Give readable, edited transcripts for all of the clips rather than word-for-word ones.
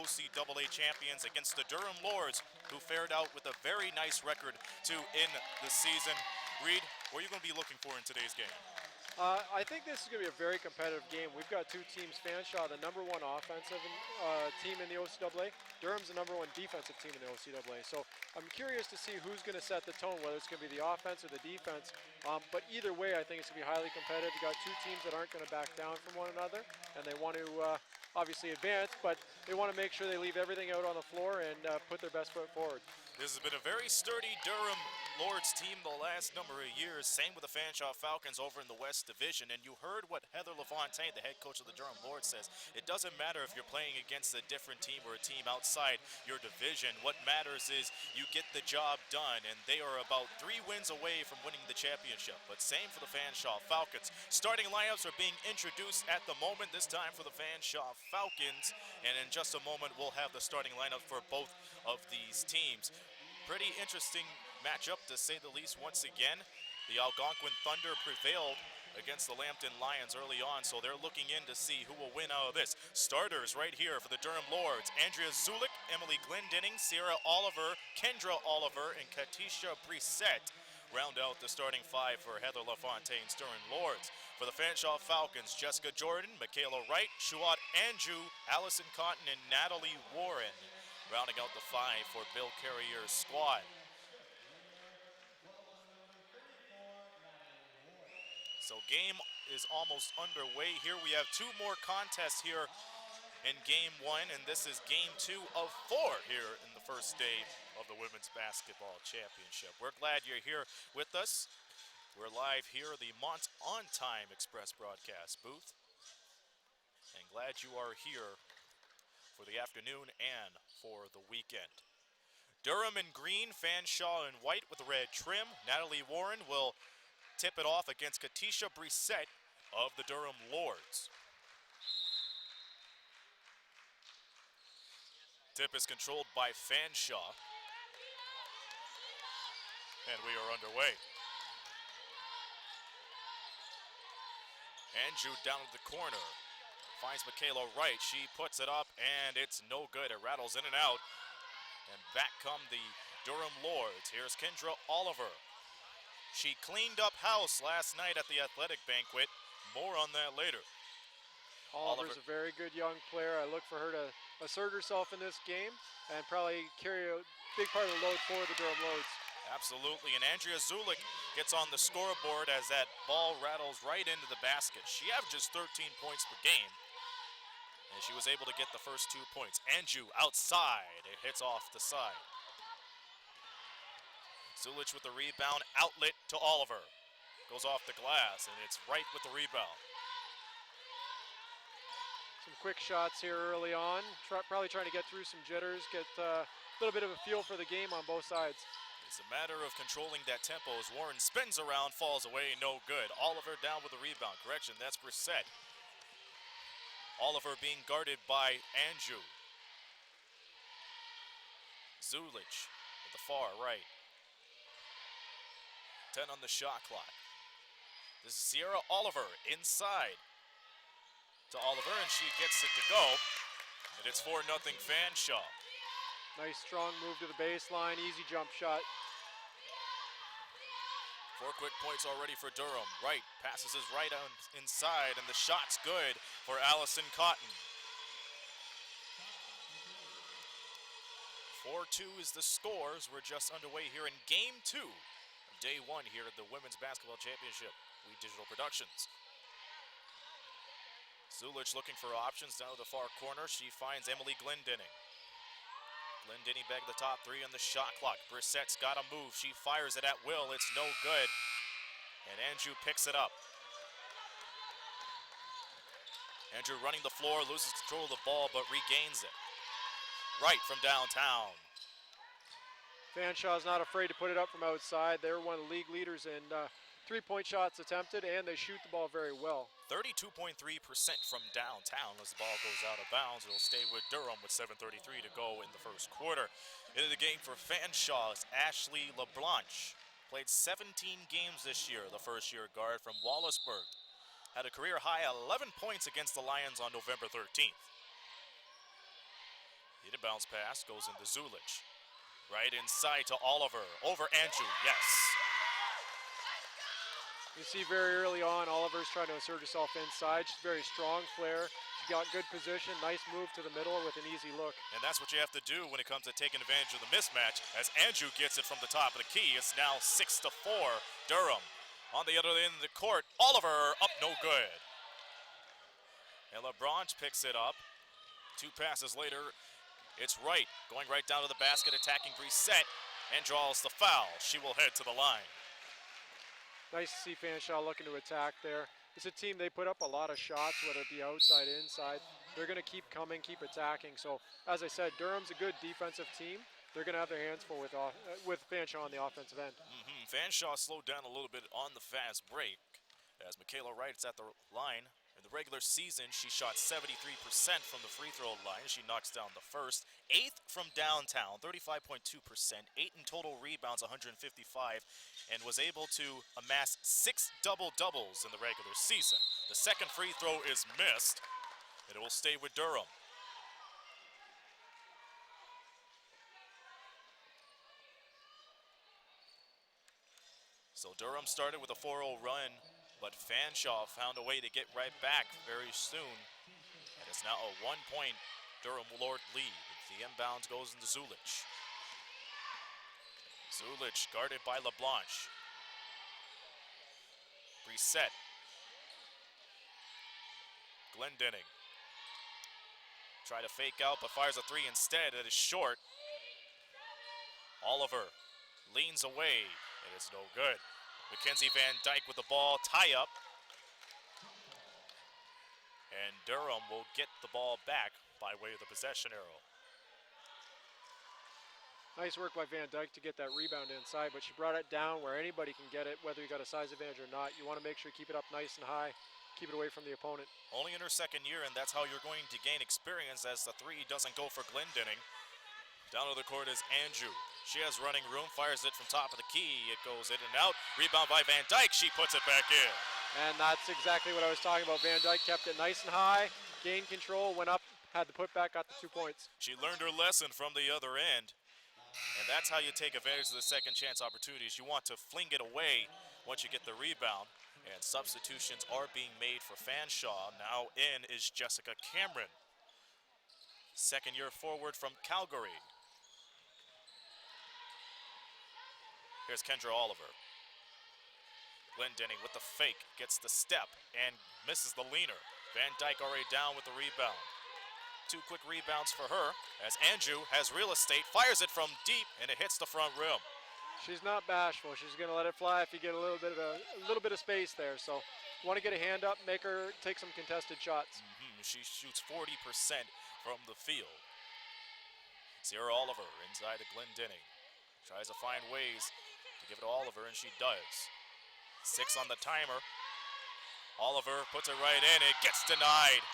OCAA champions against the Durham Lords, who fared out with a very nice record to end the season. Reed, what are you going to be looking for in today's game? I think this is going to be a very competitive game. We've got two teams, Fanshawe, the #1 offensive team in the OCAA. Durham's the #1 defensive team in the OCAA. So I'm curious to see who's going to set the tone, whether it's going to be the offense or the defense. But either way, I think it's going to be highly competitive. You've got two teams that aren't going to back down from one another, and they want to obviously advance, but they want to make sure they leave everything out on the floor and put their best foot forward. This has been a very sturdy Durham Lords team the last number of years. Same with the Fanshawe Falcons over in the West Division. And you heard what Heather LaFontaine, the head coach of the Durham Lords, says. It doesn't matter if you're playing against a different team or a team outside your division. What matters is you get the job done. And they are about 3 wins away from winning the championship. But same for the Fanshawe Falcons. Starting lineups are being introduced at the moment, this time for the Fanshawe Falcons. And in just a moment, we'll have the starting lineup for both of these teams. Pretty interesting matchup, to say the least, once again. The Algonquin Thunder prevailed against the Lambton Lions early on, so they're looking in to see who will win out of this. Starters right here for the Durham Lords: Andrea Zulik, Emily Glendinning, Sierra Oliver, Kendra Oliver, and Katisha Brissette round out the starting 5 for Heather LaFontaine's Durham Lords. For the Fanshawe Falcons, Jessica Jordan, Michaela Wright, Shuat Andrew, Allison Cotton, and Natalie Warren rounding out the 5 for Bill Carrier's squad. So game is almost underway here. We have 2 more contests here in game 1, and this is game 2 of 4 here in the first day of the Women's Basketball Championship. We're glad you're here with us. We're live here at the Mont On Time Express broadcast booth, and glad you are here for the afternoon and for the weekend. Durham in green, Fanshawe in white with the red trim. Natalie Warren will tip it off against Katisha Brissette of the Durham Lords. Tip is controlled by Fanshawe. And we are underway. Andrew down at the corner. Finds Michaela Wright. She puts it up, and it's no good. It rattles in and out. And back come the Durham Lords. Here's Kendra Oliver. She cleaned up house last night at the athletic banquet. More on that later. Oliver's a very good young player. I look for her to assert herself in this game and probably carry a big part of the load for the Durham Lords. Absolutely, and Andrea Zulik gets on the scoreboard as that ball rattles right into the basket. She averages 13 points per game, and she was able to get the first 2 points. Andrew outside, it hits off the side. Zulich with the rebound, outlet to Oliver. Goes off the glass, and it's right with the rebound. Some quick shots here early on. Probably trying to get through some jitters, get a little bit of a feel for the game on both sides. It's a matter of controlling that tempo as Warren spins around, falls away, no good. Oliver down with the rebound. Correction, that's Brissette. Oliver being guarded by Andrew. Zulich at the far right. 10 on the shot clock. This is Sierra Oliver inside to Oliver, and she gets it to go. And it's 4-0 Fanshawe. Nice strong move to the baseline, easy jump shot. 4 quick points already for Durham. Wright passes his right on inside, and the shot's good for Allison Cotton. 4-2 is the scores. We're just underway here in game 2 of day 1 here at the Women's Basketball Championship. We Digital Productions. Zulich looking for options down to the far corner. She finds Emily Glendinning. Glendinning back at the top 3 on the shot clock. Brissette's got a move. She fires it at will. It's no good. And Andrew picks it up. Andrew running the floor, loses control of the ball, but regains it. Right from downtown. Fanshaw's not afraid to put it up from outside. They're one of the league leaders in three-point shots attempted, and they shoot the ball very well. 32.3% from downtown as the ball goes out of bounds. It'll stay with Durham with 7:33 to go in the first quarter. Into the game for Fanshawe is Ashley Leblanc. Played 17 games this year, the first-year guard from Wallaceburg. Had a career-high 11 points against the Lions on November 13th. Inbounds pass goes into Zulich. Right inside to Oliver. Over Andrew. Yes. You see very early on, Oliver's trying to assert herself inside. She's a very strong player. She got good position, nice move to the middle with an easy look. And that's what you have to do when it comes to taking advantage of the mismatch. As Andrew gets it from the top of the key, it's now 6-4. Durham on the other end of the court. Oliver up, no good. And Leblanc picks it up. 2 passes later, it's Wright going right down to the basket, attacking Brissette, and draws the foul. She will head to the line. Nice to see Fanshawe looking to attack there. It's a team, they put up a lot of shots, whether it be outside, inside. They're going to keep coming, keep attacking. So, as I said, Durham's a good defensive team. They're going to have their hands full with Fanshawe on the offensive end. Fanshawe slowed down a little bit on the fast break as Michaela Wright's at the line. In the regular season, she shot 73% from the free throw line. She knocks down the first. 8th from downtown, 35.2%. 8 in total rebounds, 155, and was able to amass 6 double-doubles in the regular season. The second free throw is missed, and it will stay with Durham. So Durham started with a 4-0 run, but Fanshawe found a way to get right back very soon. And it's now a 1-point Durham Lord lead. The inbounds goes into Zulich. Zulich guarded by Leblanc. Brissette. Glendenning. Try to fake out, but fires a 3 instead. It is short. Oliver leans away. It is no good. Mackenzie Van Dyke with the ball, tie up. And Durham will get the ball back by way of the possession arrow. Nice work by Van Dyke to get that rebound inside, but she brought it down where anybody can get it, whether you got a size advantage or not. You want to make sure you keep it up nice and high, keep it away from the opponent. Only in her second year, and that's how you're going to gain experience as the 3 doesn't go for Glendenning. Down to the court is Andrew. She has running room, fires it from top of the key. It goes in and out. Rebound by Van Dyke. She puts it back in. And that's exactly what I was talking about. Van Dyke kept it nice and high, gained control, went up, had the putback, got the 2 points. She learned her lesson from the other end. And that's how you take advantage of the second chance opportunities. You want to fling it away once you get the rebound. And substitutions are being made for Fanshawe. Now in is Jessica Cameron. Second-year forward from Calgary. Here's Kendra Oliver. Glendenning with the fake, gets the step, and misses the leaner. Van Dyke already down with the rebound. 2 quick rebounds for her, as Andrew has real estate, fires it from deep, and it hits the front rim. She's not bashful. She's going to let it fly if you get a little bit of space there. So, want to get a hand up, make her take some contested shots. She shoots 40% from the field. Sierra Oliver inside of Glendenning. Tries to find ways to give it to Oliver, and she does. 6 on the timer. Oliver puts it right in. It gets denied.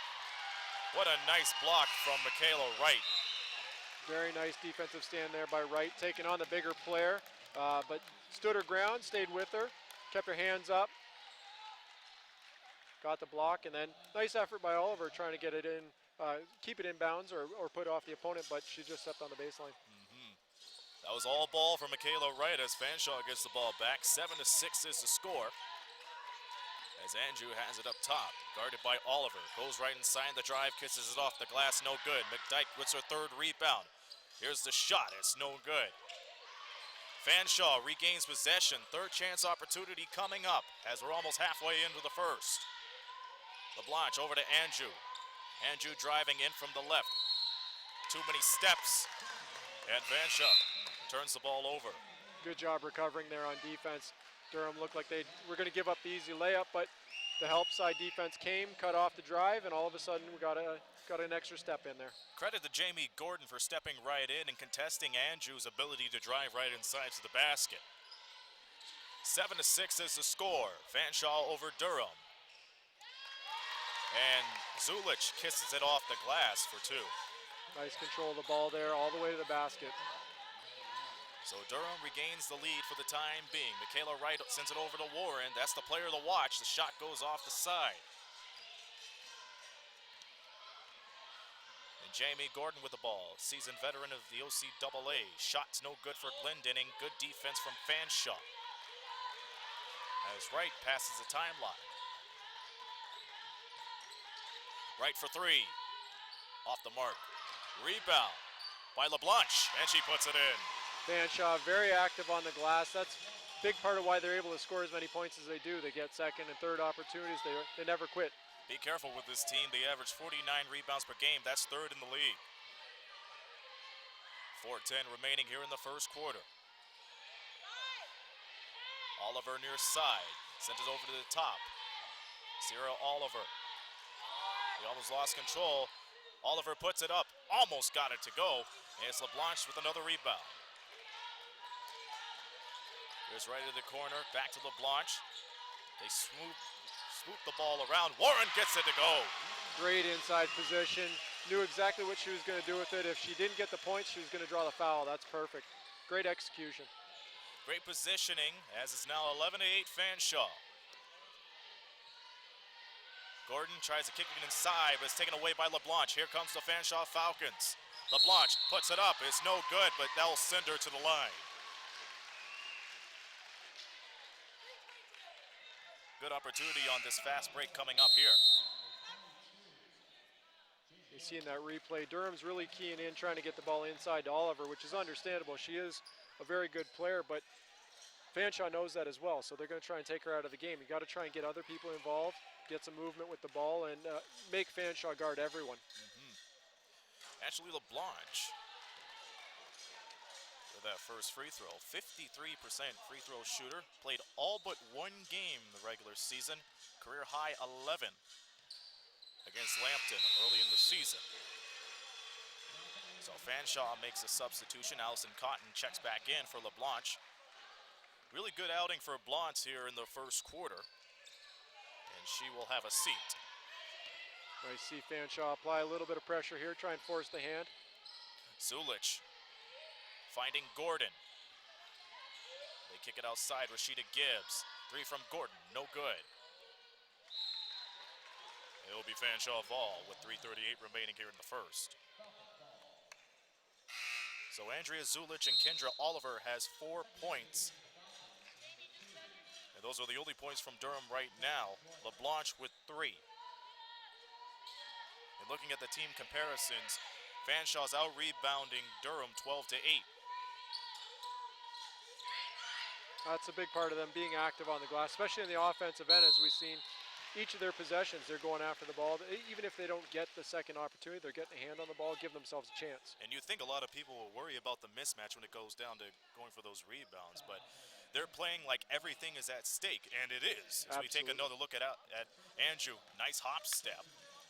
What a nice block from Michaela Wright. Very nice defensive stand there by Wright, taking on the bigger player, but stood her ground, stayed with her, kept her hands up, got the block, and then nice effort by Oliver trying to get it in, keep it in bounds or put off the opponent, but she just stepped on the baseline. That was all ball for Michaela Wright as Fanshawe gets the ball back. 7-6 is the score. As Andrew has it up top, guarded by Oliver. Goes right inside the drive, kisses it off the glass, no good. McDyke with her 3rd rebound. Here's the shot, it's no good. Fanshawe regains possession. 3rd chance opportunity coming up as we're almost halfway into the first. Leblanc over to Andrew. Andrew driving in from the left. Too many steps. And Fanshawe turns the ball over. Good job recovering there on defense. Durham looked like they were going to give up the easy layup, but the help side defense came, cut off the drive, and all of a sudden we got an extra step in there. Credit to Jamie Gordon for stepping right in and contesting Andrew's ability to drive right inside to the basket. 7-6 is the score. Fanshawe over Durham. And Zulich kisses it off the glass for 2. Nice control of the ball there, all the way to the basket. So Durham regains the lead for the time being. Michaela Wright sends it over to Warren. That's the player to watch. The shot goes off the side. And And Jamie Gordon with the ball, seasoned veteran of the OCAA. Shots no good for Glendenning. Good defense from Fanshawe. As Wright passes the timeline. Wright for three. Off the mark. Rebound by Leblanc, and she puts it in. Fanshawe very active on the glass. That's a big part of why they're able to score as many points as they do. They get second and third opportunities. They never quit. Be careful with this team. They average 49 rebounds per game. That's third in the league. 4:10 remaining here in the first quarter. Oliver near side. Sent it over to the top. Sierra Oliver. He almost lost control. Oliver puts it up. Almost got it to go. And it's Leblanc with another rebound. Here's right in the corner. Back to Leblanc. They swoop the ball around. Warren gets it to go. Great inside position. Knew exactly what she was going to do with it. If she didn't get the points, she was going to draw the foul. That's perfect. Great execution. Great positioning, as it's now 11-8 Fanshawe. Gordon tries to kick it inside, but it's taken away by Leblanc. Here comes the Fanshawe Falcons. Leblanc puts it up. It's no good, but that'll send her to the line. Good opportunity on this fast break coming up here. You see in that replay, Durham's really keying in, trying to get the ball inside to Oliver, which is understandable. She is a very good player, but Fanshawe knows that as well, so they're going to try and take her out of the game. You got to try and get other people involved, get some movement with the ball, and make Fanshawe guard everyone. Actually, Leblanc, with that first free throw, 53% free throw shooter, played all but one game in the regular season, career high 11 against Lambton early in the season. So Fanshawe makes a substitution. Allison Cotton checks back in for Leblanc. Really good outing for Leblanc here in the first quarter. And she will have a seat. I see Fanshawe apply a little bit of pressure here, try and force the hand. Zulich finding Gordon. They kick it outside, Rashida Gibbs. Three from Gordon, no good. It'll be Fanshawe ball with 3:38 remaining here in the first. So Andrea Zulich and Kendra Oliver has 4 points. And those are the only points from Durham right now. Leblanc with 3. And looking at the team comparisons, Fanshawe's out-rebounding Durham 12-8. That's a big part of them being active on the glass, especially in the offensive end, as we've seen. Each of their possessions, they're going after the ball. Even if they don't get the second opportunity, they're getting a hand on the ball, give themselves a chance. And you think a lot of people will worry about the mismatch when it goes down to going for those rebounds, but they're playing like everything is at stake, and it is. As we take another look at Andrew, nice hop step,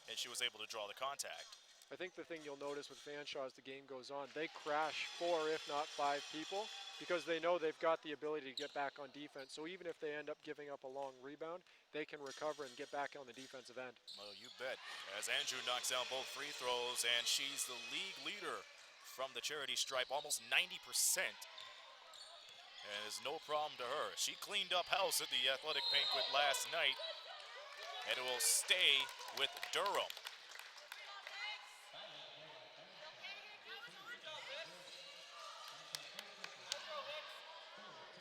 and she was able to draw the contact. I think the thing you'll notice with Fanshawe as the game goes on, they crash 4, if not 5 people, because they know they've got the ability to get back on defense. So even if they end up giving up a long rebound, they can recover and get back on the defensive end. Well, you bet. As Andrew knocks down both free throws, and she's the league leader from the charity stripe, almost 90%. And it's no problem to her. She cleaned up house at the athletic banquet last night, and it will stay with Durham.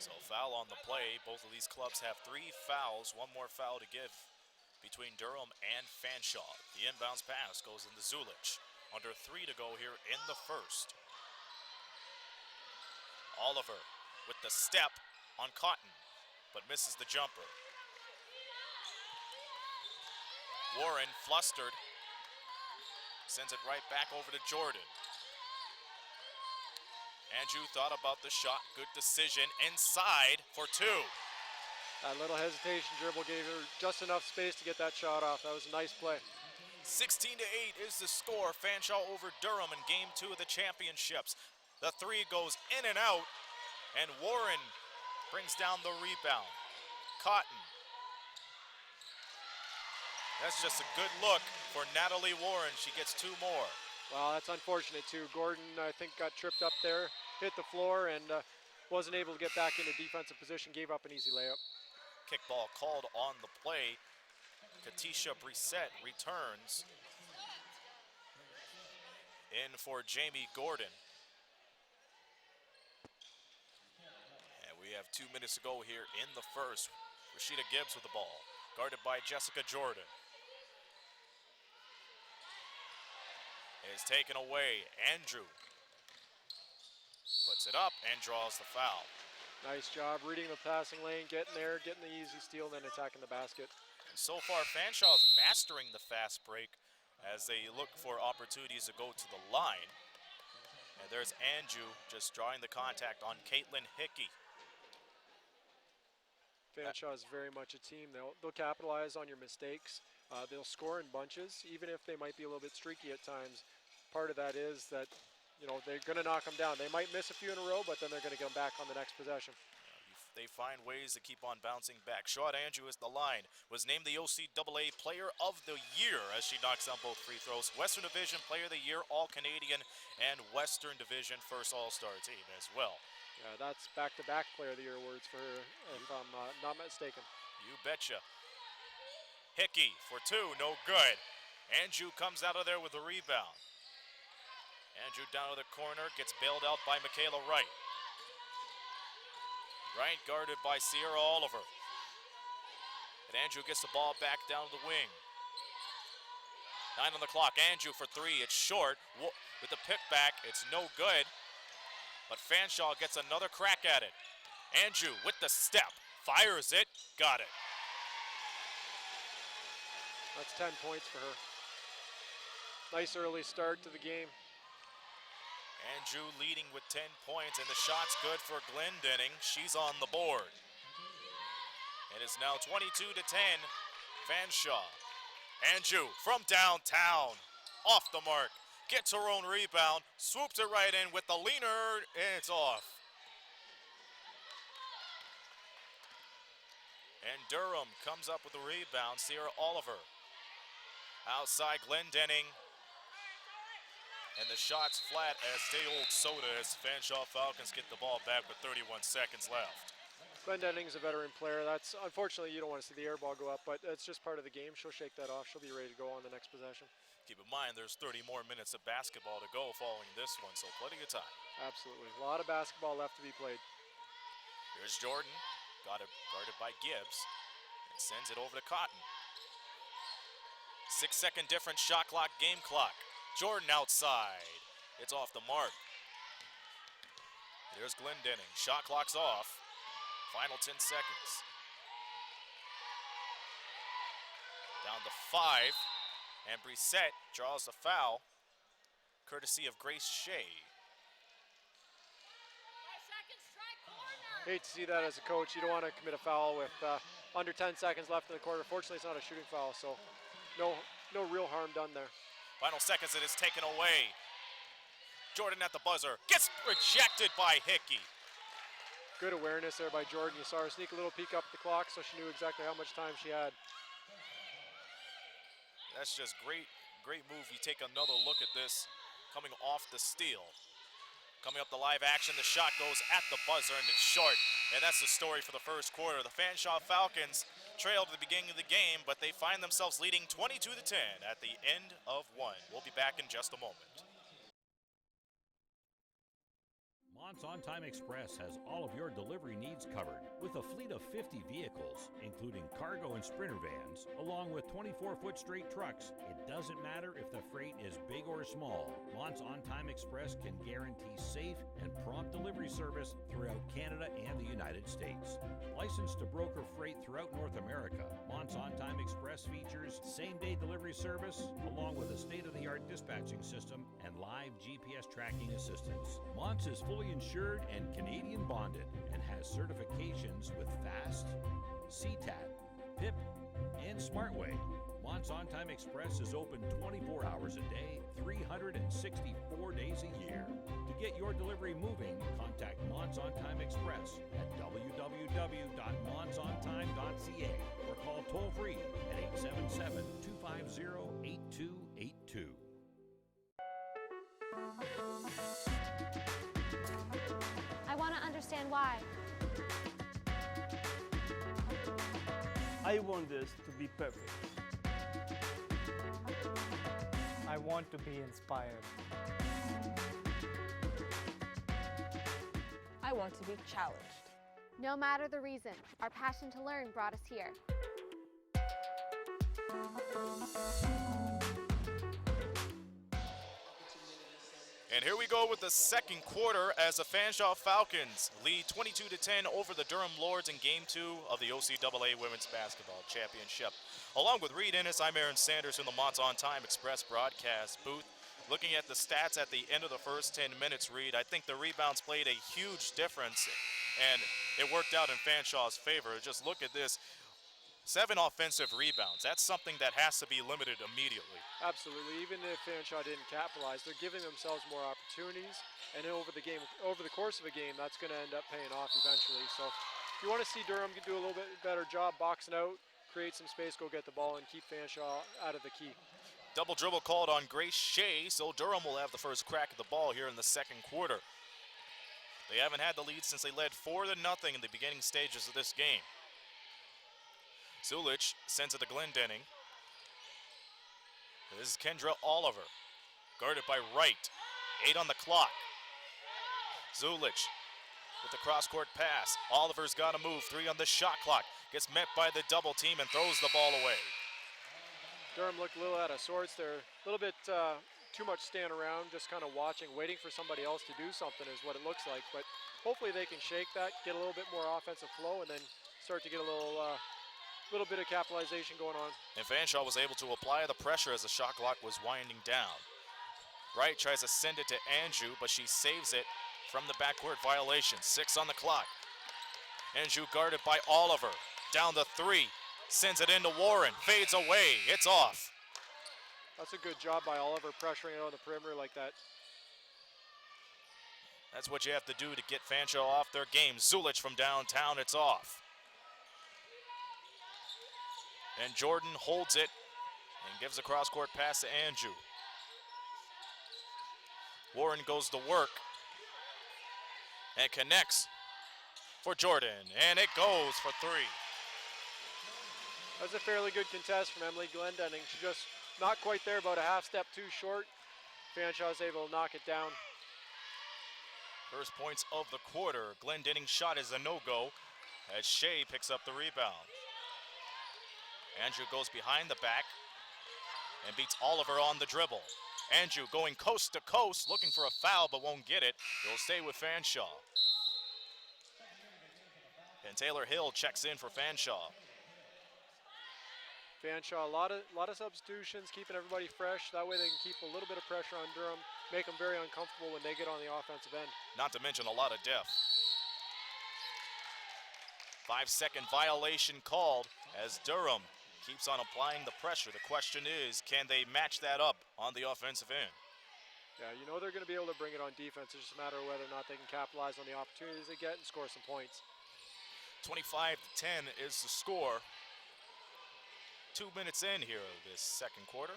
So foul on the play. Both of these clubs have 3 fouls. One more foul to give between Durham and Fanshawe. The inbounds pass goes into Zulich. Under 3 to go here in the first. Oliver with the step on Cotton, but misses the jumper. Warren, flustered, sends it right back over to Jordan. Andrew thought about the shot. Good decision inside for 2. That little hesitation dribble gave her just enough space to get that shot off. That was a nice play. 16-8 is the score. Fanshawe over Durham in game 2 of the championships. The 3 goes in and out, and Warren brings down the rebound. Cotton. That's just a good look for Natalie Warren. She gets 2 more. Well, that's unfortunate too. Gordon, I think, got tripped up there, hit the floor, and wasn't able to get back into defensive position, gave up an easy layup. Kickball called on the play. Katisha Brissett returns. in for Jamie Gordon. And we have 2 minutes to go here in the first. Rashida Gibbs with the ball, guarded by Jessica Jordan. Is taken away. Andrew puts it up and draws the foul. Nice job reading the passing lane, getting there, getting the easy steal, and then attacking the basket. And so far, Fanshawe is mastering the fast break as they look for opportunities to go to the line. And there's Andrew just drawing the contact on Caitlin Hickey. Fanshawe is very much a team. They'll capitalize on your mistakes. They'll score in bunches, even if they might be a little bit streaky at times. Part of that is that, you know, they're going to knock them down. They might miss a few in a row, but then they're going to get them back on the next possession. They find ways to keep on bouncing back. Shot Andrew is the line. Was named the OCAA Player of the Year as she knocks down both free throws. Western Division Player of the Year, All-Canadian, and Western Division First All-Star team as well. Yeah, that's back-to-back Player of the Year awards for her, if I'm not mistaken. You betcha. Hickey for two, no good. Andrew comes out of there with a rebound. Andrew down to the corner, gets bailed out by Michaela Wright. Wright guarded by Sierra Oliver. And Andrew gets the ball back down to the wing. 9 on the clock. Andrew for three. It's short. With the pick back, it's no good. But Fanshawe gets another crack at it. Andrew with the step. Fires it. Got it. That's 10 points for her. Nice early start to the game. Andrew leading with 10 points, and the shot's good for Glendenning. She's on the board. It is now 22-10, Fanshawe. Andrew from downtown, off the mark, gets her own rebound, swoops it right in with the leaner, and it's off. And Durham comes up with the rebound, Sierra Oliver. Outside Glendenning. And the shot's flat as day old soda as Fanshawe Falcons get the ball back with 31 seconds left. Glendenning's a veteran player. That's unfortunately you don't want to see the air ball go up, but it's just part of the game. She'll shake that off. She'll be ready to go on the next possession. Keep in mind there's 30 more minutes of basketball to go following this one, so plenty of time. Absolutely. A lot of basketball left to be played. Here's Jordan, guarded by Gibbs, and sends it over to Cotton. 6-second difference, shot clock, game clock. Jordan outside. It's off the mark. There's Glendenning. Shot clock's off. Final 10 seconds. Down to 5. And Brissette draws the foul, courtesy of Grace Shea. Hate to see that as a coach. You don't want to commit a foul with under 10 seconds left in the quarter. Fortunately, it's not a shooting foul, so no real harm done there. Final seconds, it is taken away. Jordan at the buzzer, gets rejected by Hickey. Good awareness there by Jordan. You saw her sneak a little peek up the clock, so she knew exactly how much time she had. That's just great move. You take another look at this coming off the steal. Coming up the live action, the shot goes at the buzzer and it's short. And that's the story for the first quarter. The Fanshawe Falcons trailed at the beginning of the game, but they find themselves leading 22-10 at the end of one. We'll be back in just a moment. Mont's On Time Express has all of your delivery needs covered with a fleet of 50 vehicles, including cargo and sprinter vans, along with 24-foot straight trucks. It doesn't matter if the freight is big or small. Mont's On Time Express can guarantee safe and prompt delivery service throughout Canada and the United States. Licensed to broker freight throughout North America, Mont's On Time Express features same-day delivery service, along with a state-of-the-art dispatching system and live GPS tracking assistance. Mont's is fully insured and Canadian bonded and has certifications with FAST, CTAT, PIP, and SmartWay. Mont's On Time Express is open 24 hours a day, 364 days a year. To get your delivery moving, contact Mont's On Time Express at www.montsontime.ca or call toll-free at 877-250-8282. I want to understand why. I want this to be perfect. I want to be inspired. I want to be challenged. No matter the reason, our passion to learn brought us here. And here we go with the second quarter as the Fanshawe Falcons lead 22-10 over the Durham Lords in Game 2 of the OCAA Women's Basketball Championship. Along with Reed Ennis, I'm Aaron Sanders in the Mont's On Time Express broadcast booth. Looking at the stats at the end of the first 10 minutes, Reed, I think the rebounds played a huge difference, and it worked out in Fanshawe's favor. Just look at this. 7 offensive rebounds. That's something that has to be limited immediately. Absolutely. Even if Fanshawe didn't capitalize, they're giving themselves more opportunities, and over the course of a game, that's going to end up paying off eventually. So if you want to see Durham do a little bit better job boxing out, create some space, go get the ball, and keep Fanshawe out of the key. Double dribble called on Grace Shea, so Durham will have the first crack at the ball here in the second quarter. They haven't had the lead since they led 4-0 in the beginning stages of this game. Zulich sends it to Glendenning. This is Kendra Oliver, guarded by Wright. 8 on the clock. Zulich with the cross-court pass. Oliver's got to move. 3 on the shot clock. Gets met by the double team and throws the ball away. Durham looked a little out of sorts there. A little bit too much standing around, just kind of watching, waiting for somebody else to do something is what it looks like. But hopefully they can shake that, get a little bit more offensive flow, and then start to get a little bit of capitalization going on. And Fanshawe was able to apply the pressure as the shot clock was winding down. Wright tries to send it to Anjou, but she saves it from the backcourt violation. 6 on the clock. Anjou guarded by Oliver. Down the 3. Sends it into Warren. Fades away. It's off. That's a good job by Oliver pressuring it on the perimeter like that. That's what you have to do to get Fanshawe off their game. Zulich from downtown. It's off. And Jordan holds it and gives a cross-court pass to Anjou. Warren goes to work and connects for Jordan, and it goes for 3. That's a fairly good contest from Emily Glendenning. She's just not quite there, about a half step too short. Fanshaw's able to knock it down. First points of the quarter. Glendenning's shot is a no-go as Shea picks up the rebound. Anjou goes behind the back and beats Oliver on the dribble. Anjou going coast to coast, looking for a foul but won't get it. He'll stay with Fanshawe. And Taylor Hill checks in for Fanshawe. Fanshawe, a lot of substitutions, keeping everybody fresh. That way they can keep a little bit of pressure on Durham, make them very uncomfortable when they get on the offensive end. Not to mention a lot of depth. 5-second violation called as Durham keeps on applying the pressure. The question is, can they match that up on the offensive end? Yeah, you know they're going to be able to bring it on defense. It's just a matter of whether or not they can capitalize on the opportunities they get and score some points. 25-10 is the score. 2 minutes in here of this second quarter.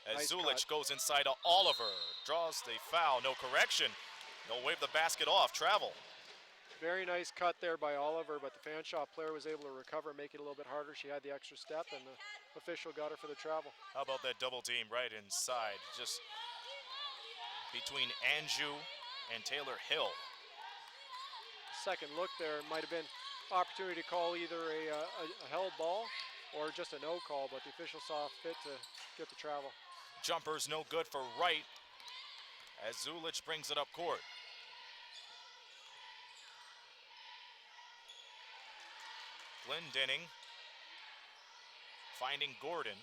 As Nice Zulich cut. goes inside to Oliver, draws the foul, no correction. They'll wave the basket off, travel. Very nice cut there by Oliver, but the Fanshawe player was able to recover, make it a little bit harder. She had the extra step, and the official got her for the travel. How about that double team right inside, just between Anjou and Taylor Hill. Second look there might have been opportunity to call either a held ball or just a no call, but the official saw fit to get the travel. Jumper's no good for Wright as Zulich brings it up court. Glendenning finding Gordon.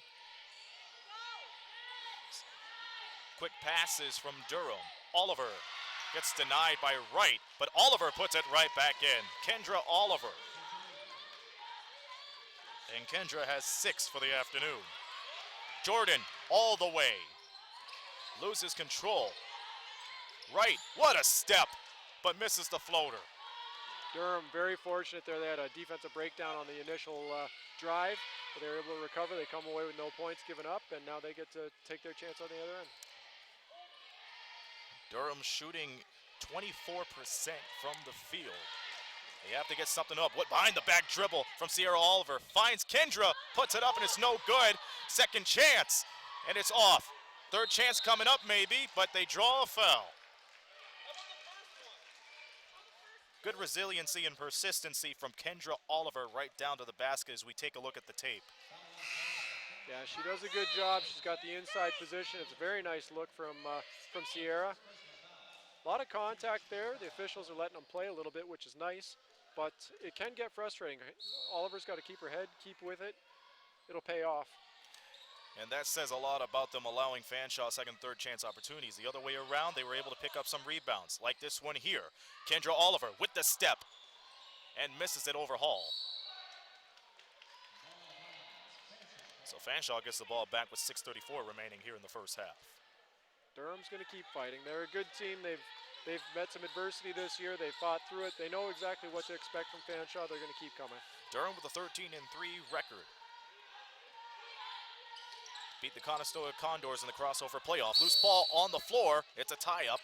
Quick passes from Durham. Oliver gets denied by Wright, but Oliver puts it right back in. Kendra Oliver. And Kendra has 6 for the afternoon. Jordan all the way. Loses control. Wright, what a step, but misses the floater. Durham very fortunate there. They had a defensive breakdown on the initial drive, but they were able to recover. They come away with no points given up, and now they get to take their chance on the other end. Durham shooting 24% from the field. They have to get something up. What behind the back dribble from Sierra Oliver. Finds Kendra, puts it up, and it's no good. Second chance. And it's off. Third chance coming up maybe, but they draw a foul. Good resiliency and persistency from Kendra Oliver right down to the basket as we take a look at the tape. Yeah, she does a good job. She's got the inside position. It's a very nice look from Sierra. A lot of contact there. The officials are letting them play a little bit, which is nice, but it can get frustrating. Oliver's got to keep her head, keep with it. It'll pay off. And that says a lot about them allowing Fanshawe second, third chance opportunities. The other way around, they were able to pick up some rebounds, like this one here. Kendra Oliver with the step and misses it over Hall. So Fanshawe gets the ball back with 6:34 remaining here in the first half. Durham's going to keep fighting. They're a good team. They've met some adversity this year. They fought through it. They know exactly what to expect from Fanshawe. They're going to keep coming. Durham with a 13-3 record. Beat the Conestoga Condors in the crossover playoff. Loose ball on the floor. It's a tie-up.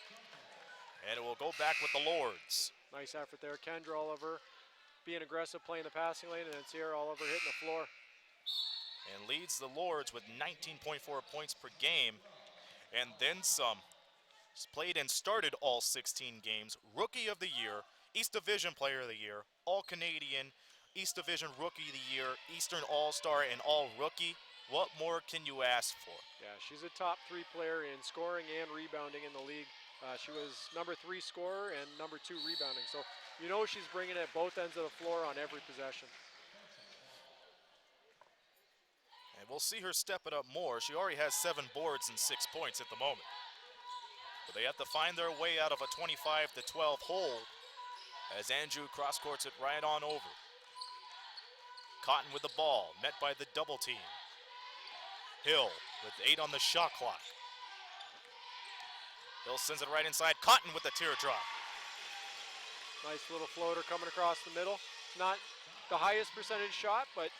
And it will go back with the Lords. Nice effort there. Kendra Oliver being aggressive, playing the passing lane, and then Sierra Oliver hitting the floor. And leads the Lords with 19.4 points per game. And then some. She's played and started all 16 games. Rookie of the Year, East Division Player of the Year, All-Canadian, East Division Rookie of the Year, Eastern All-Star, and All-Rookie. What more can you ask for? Yeah, she's a top 3 player in scoring and rebounding in the league. She was number 3 scorer and number 2 rebounding. So you know she's bringing it both ends of the floor on every possession. And we'll see her step it up more. She already has 7 boards and 6 points at the moment. But they have to find their way out of a 25-12 hole as Andrew cross-courts it right on over. Cotton with the ball, met by the double team. Hill with 8 on the shot clock. Hill sends it right inside. Cotton with the teardrop. Nice little floater coming across the middle. Not the highest percentage shot, but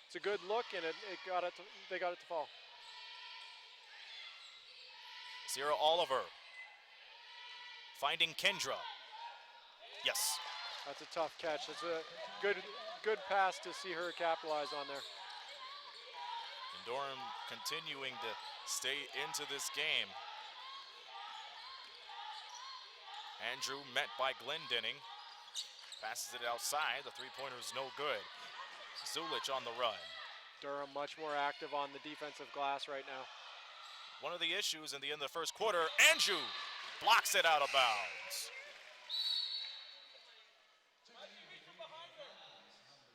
it's a good look, and they got it to fall. Sierra Oliver finding Kendra. Yes. That's a tough catch. It's a good pass to see her capitalize on there. And Durham continuing to stay into this game. Andrew met by Glendenning. Passes it outside. The three-pointer is no good. Zulich on the run. Durham much more active on the defensive glass right now. One of the issues in the end of the first quarter, Andrew blocks it out of bounds.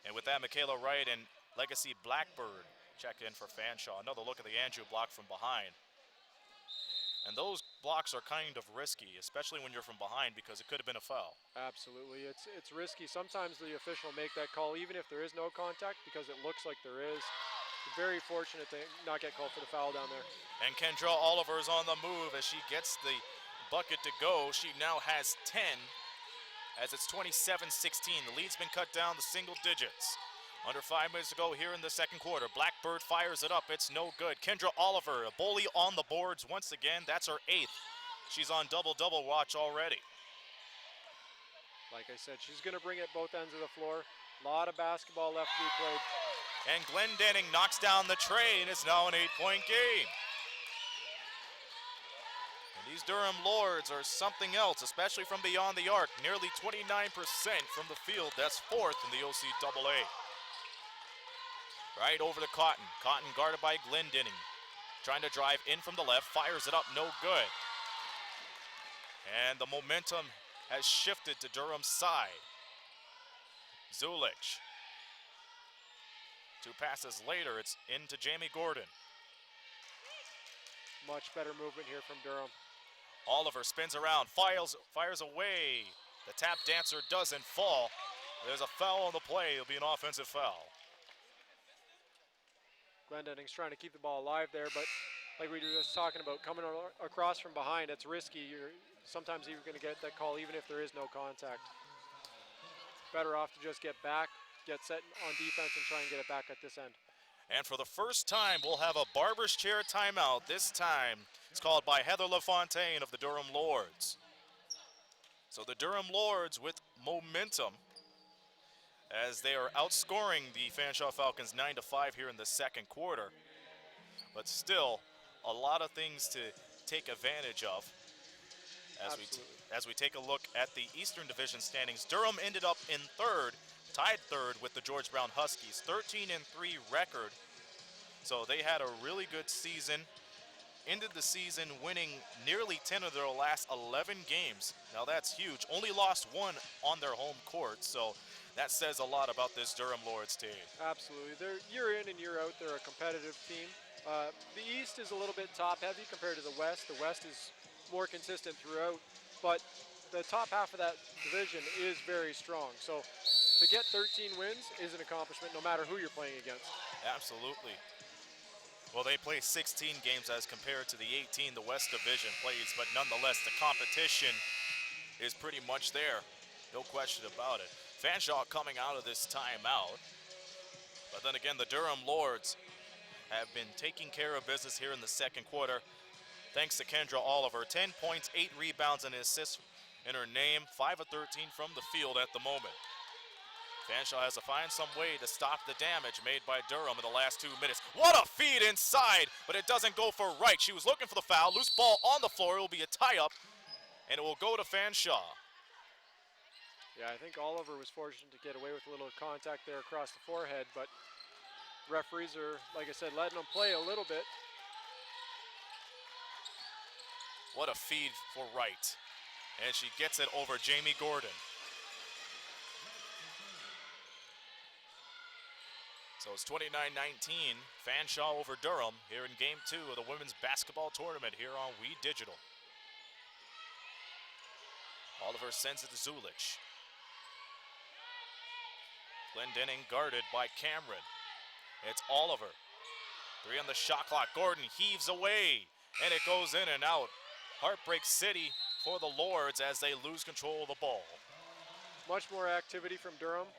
And with that, Michaela Wright and Legacy Blackbird check in for Fanshawe. Another look at the Andrew block from behind. And those blocks are kind of risky, especially when you're from behind, because it could have been a foul. Absolutely, it's risky. Sometimes the official will make that call even if there is no contact because it looks like there is. Very fortunate to not get called for the foul down there. And Kendra Oliver is on the move as she gets the bucket to go. She now has 10 as it's 27-16. The lead's been cut down to single digits. Under 5 minutes to go here in the second quarter. Blackbird fires it up. It's no good. Kendra Oliver, a bully on the boards once again. That's her 8th. She's on double-double watch already. Like I said, she's going to bring it both ends of the floor. A lot of basketball left to be played. And Glendenning knocks down the tray, and it's now an 8-point game. And these Durham Lords are something else, especially from beyond the arc. Nearly 29% from the field. That's 4th in the OCAA. Right over to Cotton. Cotton guarded by Glendenning. Trying to drive in from the left. Fires it up. No good. And the momentum has shifted to Durham's side. Zulich. 2 passes later. It's into Jamie Gordon. Much better movement here from Durham. Oliver spins around. Fires away. The tap dancer doesn't fall. There's a foul on the play. It'll be an offensive foul. Glendenning's trying to keep the ball alive there, but like we were just talking about, coming across from behind, it's risky. You're sometimes even going to get that call even if there is no contact. Better off to just get back, get set on defense, and try and get it back at this end. And for the first time, we'll have a barber's chair timeout. This time, it's called by Heather LaFontaine of the Durham Lords. So the Durham Lords with momentum as they are outscoring the Fanshawe Falcons 9-5 here in the second quarter. But still, a lot of things to take advantage of. Absolutely. As we take a look at the Eastern Division standings, Durham ended up in third, tied third with the George Brown Huskies, 13-3 record. So they had a really good season. Ended the season winning nearly 10 of their last 11 games. Now that's huge. Only lost one on their home court, so that says a lot about this Durham Lords team. Absolutely. They're year in and year out, they're a competitive team. The East is a little bit top heavy compared to the West. The West is more consistent throughout, but the top half of that division is very strong. So to get 13 wins is an accomplishment no matter who you're playing against. Absolutely. Well, they play 16 games as compared to the 18 the West Division plays, but nonetheless, the competition is pretty much there. No question about it. Fanshawe coming out of this timeout. But then again, the Durham Lords have been taking care of business here in the second quarter. Thanks to Kendra Oliver, 10 points, 8 rebounds, and assists in her name, 5 of 13 from the field at the moment. Fanshawe has to find some way to stop the damage made by Durham in the last 2 minutes. What a feed inside, but it doesn't go for right. She was looking for the foul. Loose ball on the floor. It will be a tie-up, and it will go to Fanshawe. Yeah, I think Oliver was fortunate to get away with a little contact there across the forehead, but referees are, like I said, letting them play a little bit. What a feed for Wright. And she gets it over Jamie Gordon. So it's 29-19, Fanshawe over Durham here in game 2 of the women's basketball tournament here on We Digital. Oliver sends it to Zulich. Glendenning guarded by Cameron. It's Oliver. 3 on the shot clock. Gordon heaves away, and it goes in and out. Heartbreak City for the Lords as they lose control of the ball. Much more activity from Durham,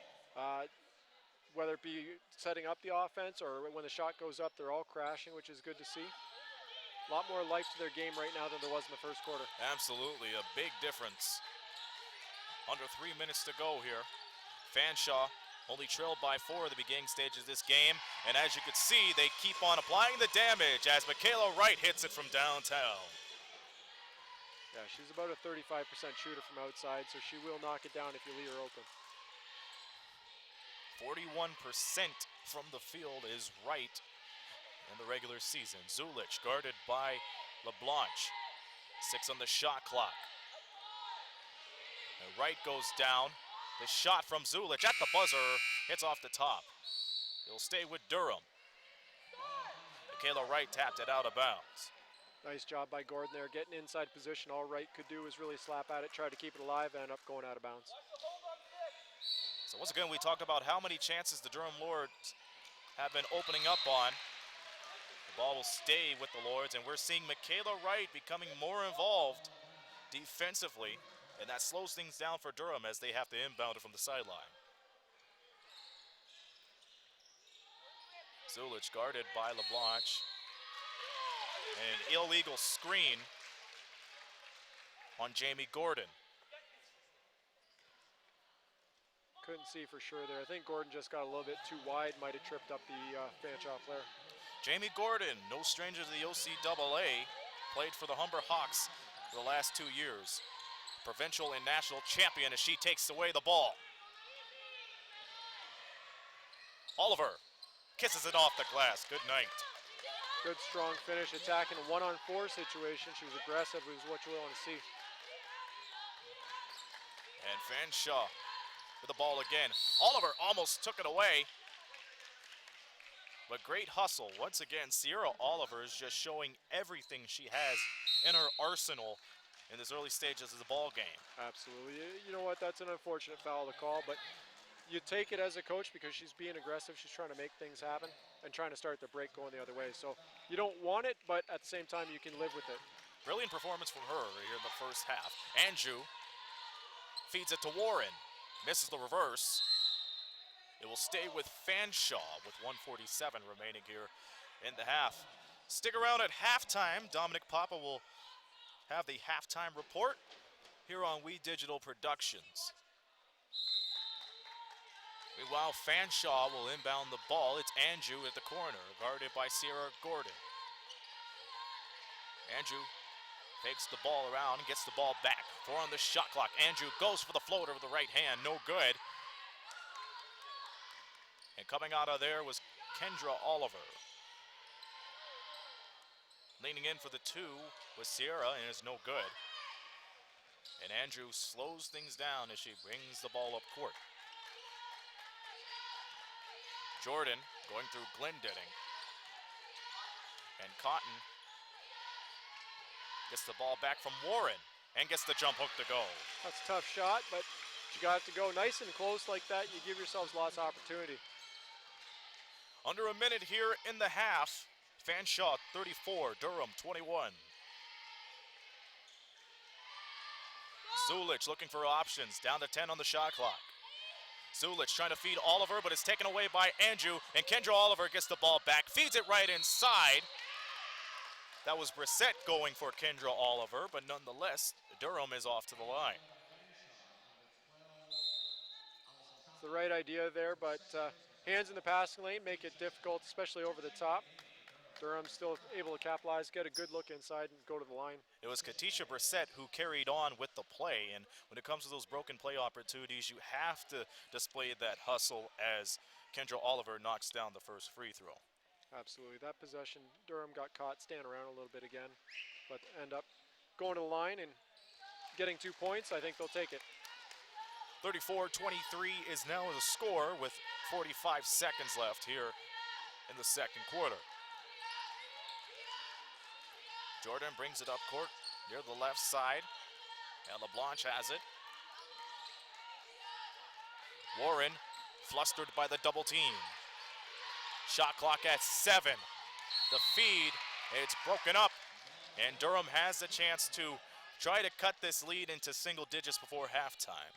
whether it be setting up the offense or when the shot goes up, they're all crashing, which is good to see. A lot more life to their game right now than there was in the first quarter. Absolutely, a big difference. Under 3 minutes to go here. Fanshawe only trailed by 4 at the beginning stages of this game, and as you can see, they keep on applying the damage as Michaela Wright hits it from downtown. Yeah, she's about a 35% shooter from outside, so she will knock it down if you leave her open. 41% from the field is Wright in the regular season. Zulich guarded by Leblanc. 6 on the shot clock. And Wright goes down. The shot from Zulich at the buzzer hits off the top. He'll stay with Durham. Michaela Wright tapped it out of bounds. Nice job by Gordon there, getting inside position. All Wright could do was really slap at it, try to keep it alive, and end up going out of bounds. So once again, we talked about how many chances the Durham Lords have been opening up on. The ball will stay with the Lords, and we're seeing Michaela Wright becoming more involved defensively, and that slows things down for Durham as they have to inbound it from the sideline. Zulich guarded by Leblanc. An illegal screen on Jamie Gordon. Couldn't see for sure there. I think Gordon just got a little bit too wide, might have tripped up the Fanshawe player. Jamie Gordon, no stranger to the OCAA, played for the Humber Hawks for the last 2 years. Provincial and national champion as she takes away the ball. Oliver kisses it off the glass. Good night. Good strong finish, attacking a 1-on-4 situation. She was aggressive, which is what you want to see. And Fanshawe with the ball again. Oliver almost took it away. But great hustle. Once again, Sierra Oliver is just showing everything she has in her arsenal in this early stages of the ball game. Absolutely. You know what? That's an unfortunate foul to call, but you take it as a coach because she's being aggressive. She's trying to make things happen and trying to start the break going the other way. So you don't want it, but at the same time, you can live with it. Brilliant performance from her here in the first half. Andrew feeds it to Warren. Misses the reverse. It will stay with Fanshawe with 1:47 remaining here in the half. Stick around at halftime. Dominic Papa will have the halftime report here on We Digital Productions. Meanwhile, Fanshawe will inbound the ball. It's Andrew at the corner, guarded by Sierra Gordon. Andrew fakes the ball around and gets the ball back. 4 on the shot clock. Andrew goes for the floater with the right hand. No good. And coming out of there was Kendra Oliver. Leaning in for the 2 was Sierra, and is no good. And Andrew slows things down as she brings the ball up court. Jordan going through Glendinning. And Cotton gets the ball back from Warren and gets the jump hook to go. That's a tough shot, but you got to go nice and close like that. You give yourselves lots of opportunity. Under a minute here in the half. Fanshawe 34, Durham 21. Zulich looking for options, down to 10 on the shot clock. Zulich trying to feed Oliver, but it's taken away by Andrew, and Kendra Oliver gets the ball back, feeds it right inside. That was Brissett going for Kendra Oliver, but nonetheless, Durham is off to the line. It's the right idea there, but hands in the passing lane make it difficult, especially over the top. Durham still able to capitalize, get a good look inside, and go to the line. It was Katisha Brissett who carried on with the play, and when it comes to those broken play opportunities, you have to display that hustle as Kendra Oliver knocks down the first free throw. Absolutely. That possession, Durham got caught standing around a little bit again, but end up going to the line and getting 2 points. I think they'll take it. 34-23 is now the score with 45 seconds left here in the second quarter. Jordan brings it up court near the left side, and Leblanc has it. Warren flustered by the double team. Shot clock at 7. The feed, it's broken up, and Durham has a chance to try to cut this lead into single digits before halftime.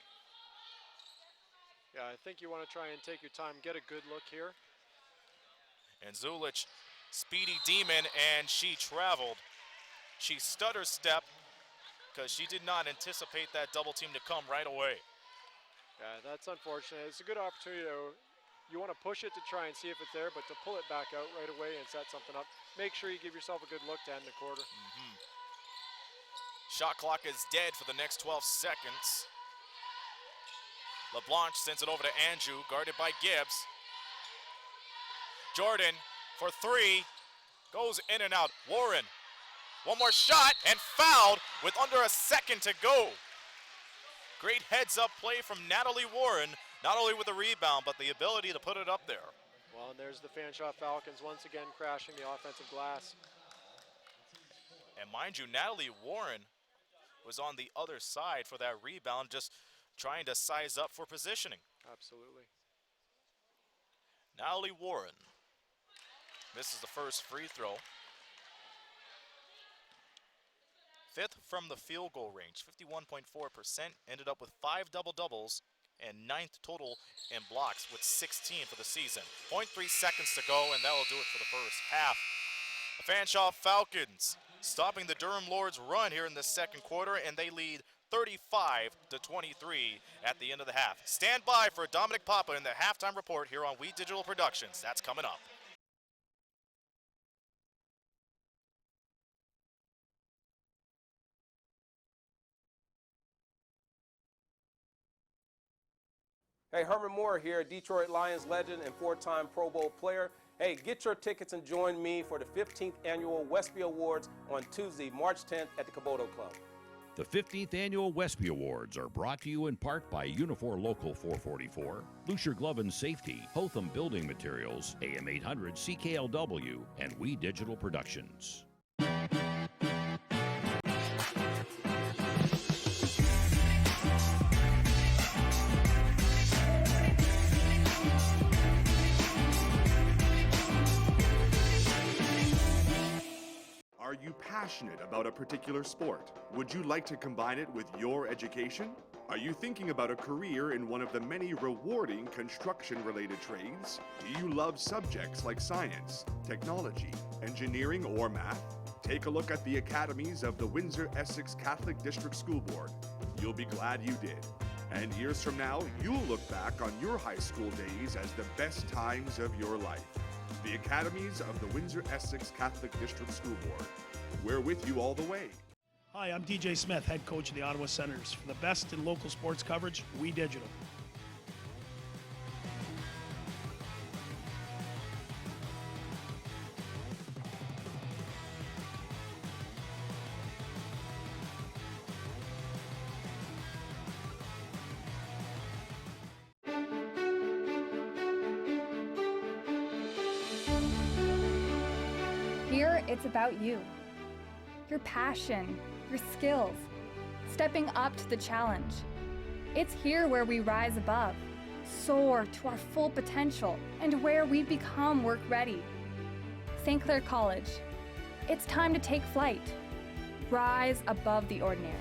Yeah, I think you want to try and take your time, get a good look here. And Zulich, speedy demon, and she traveled. She stutter stepped because she did not anticipate that double team to come right away. Yeah, that's unfortunate. It's a good opportunity you want to push it to try and see if it's there, but to pull it back out right away and set something up, make sure you give yourself a good look to end the quarter. Shot clock is dead for the next 12 seconds. Leblanc sends it over to Andrew, guarded by Gibbs. Jordan for 3, goes in and out. Warren. One more shot and fouled with under a second to go. Great heads-up play from Natalie Warren, not only with the rebound, but the ability to put it up there. Well, and there's the Fanshawe Falcons once again crashing the offensive glass. And mind you, Natalie Warren was on the other side for that rebound, just trying to size up for positioning. Absolutely. Natalie Warren misses the first free throw. 5th from the field goal range, 51.4%, ended up with 5 double-doubles and 9th total in blocks with 16 for the season. 0.3 seconds to go, and that will do it for the first half. The Fanshawe Falcons stopping the Durham Lords run here in the second quarter, and they lead 35-23 at the end of the half. Stand by for Dominic Papa in the halftime report here on We Digital Productions. That's coming up. Hey, Herman Moore here, Detroit Lions legend and 4-time Pro Bowl player. Hey, get your tickets and join me for the 15th Annual Westby Awards on Tuesday, March 10th at the Caboto Club. The 15th Annual Westby Awards are brought to you in part by Unifor Local 444, Lucier Glove and Safety, Hotham Building Materials, AM 800 CKLW, and We Digital Productions. Are you passionate about a particular sport? Would you like to combine it with your education? Are you thinking about a career in one of the many rewarding construction-related trades? Do you love subjects like science, technology, engineering, or math? Take a look at the academies of the Windsor-Essex Catholic District School Board. You'll be glad you did. And years from now, you'll look back on your high school days as the best times of your life. The Academies of the Windsor-Essex Catholic District School Board. We're with you all the way. Hi, I'm DJ Smith, head coach of the Ottawa Senators. For the best in local sports coverage, We Digital. Here, it's about you. Your passion, your skills, stepping up to the challenge. It's here where we rise above, soar to our full potential, and where we become work ready. St. Clair College, it's time to take flight. Rise above the ordinary.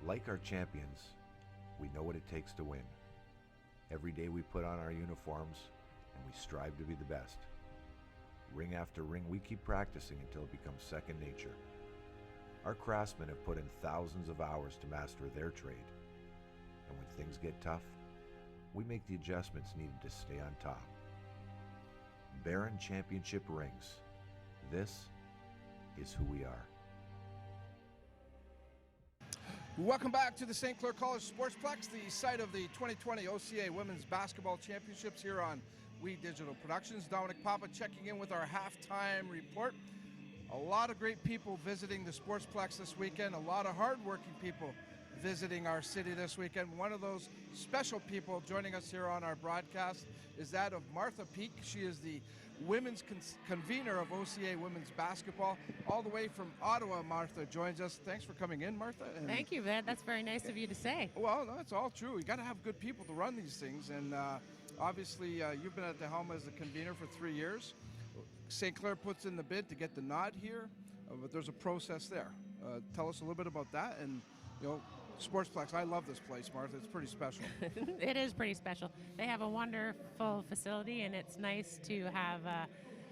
Like our champions, we know what it takes to win. Every day we put on our uniforms and we strive to be the best. Ring after ring, we keep practicing until it becomes second nature. Our craftsmen have put in thousands of hours to master their trade. And when things get tough, we make the adjustments needed to stay on top. Baron Championship rings. This is who we are. Welcome back to the St. Clair College Sportsplex, the site of the 2020 OCAA Women's Basketball Championships here on We Digital Productions. Dominic Papa checking in with our halftime report. A lot of great people visiting the Sportsplex this weekend, a lot of hardworking people visiting our city this weekend. One of those special people joining us here on our broadcast is that of Martha Peak. She is the women's convener of OCAA Women's Basketball. All the way from Ottawa, Martha joins us. Thanks for coming in, Martha. And thank you, Ed. That's very nice of you to say. Well, no, it's all true. You got to have good people to run these things. And obviously, you've been at the helm as the convener for 3 years. St. Clair puts in the bid to get the nod here, but there's a process there. Tell us a little bit about that. And, you know, Sportsplex, I love this place, Martha. It's pretty special. It is pretty special. They have a wonderful facility, and it's nice to have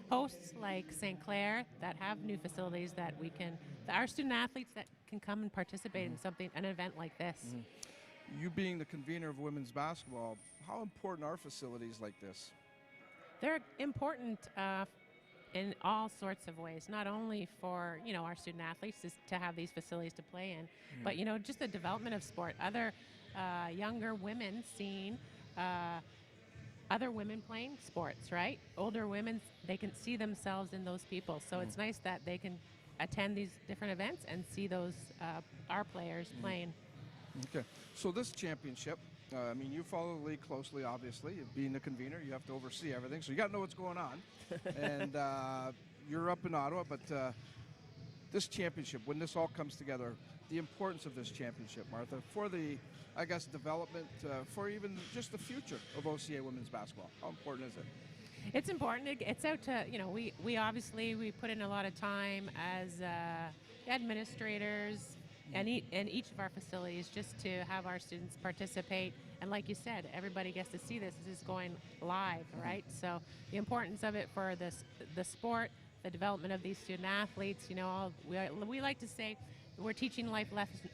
hosts like St. Clair that have new facilities that we can, our student athletes that can come and participate in something, an event like this. You being the convener of women's basketball, how important are facilities like this? They're important in all sorts of ways, not only for, you know, our student athletes to have these facilities to play in, but, you know, just the development of sport. Other younger women seeing other women playing sports, right? Older women, they can see themselves in those people. So it's nice that they can attend these different events and see those, our players playing. Okay, so this championship, I mean, you follow the league closely, obviously. Being the convener, you have to oversee everything, so you got to know what's going on. And you're up in Ottawa, but this championship, when this all comes together, the importance of this championship, Martha, for the, I guess, development, for even just the future of OCAA women's basketball. How important is it? It's important. It's out to, you know, we obviously, we put in a lot of time as administrators, and each of our facilities just to have our students participate. And like you said, everybody gets to see this. This is going live, right? So the importance of it for the sport, the development of these student athletes, you know, we like to say we're teaching life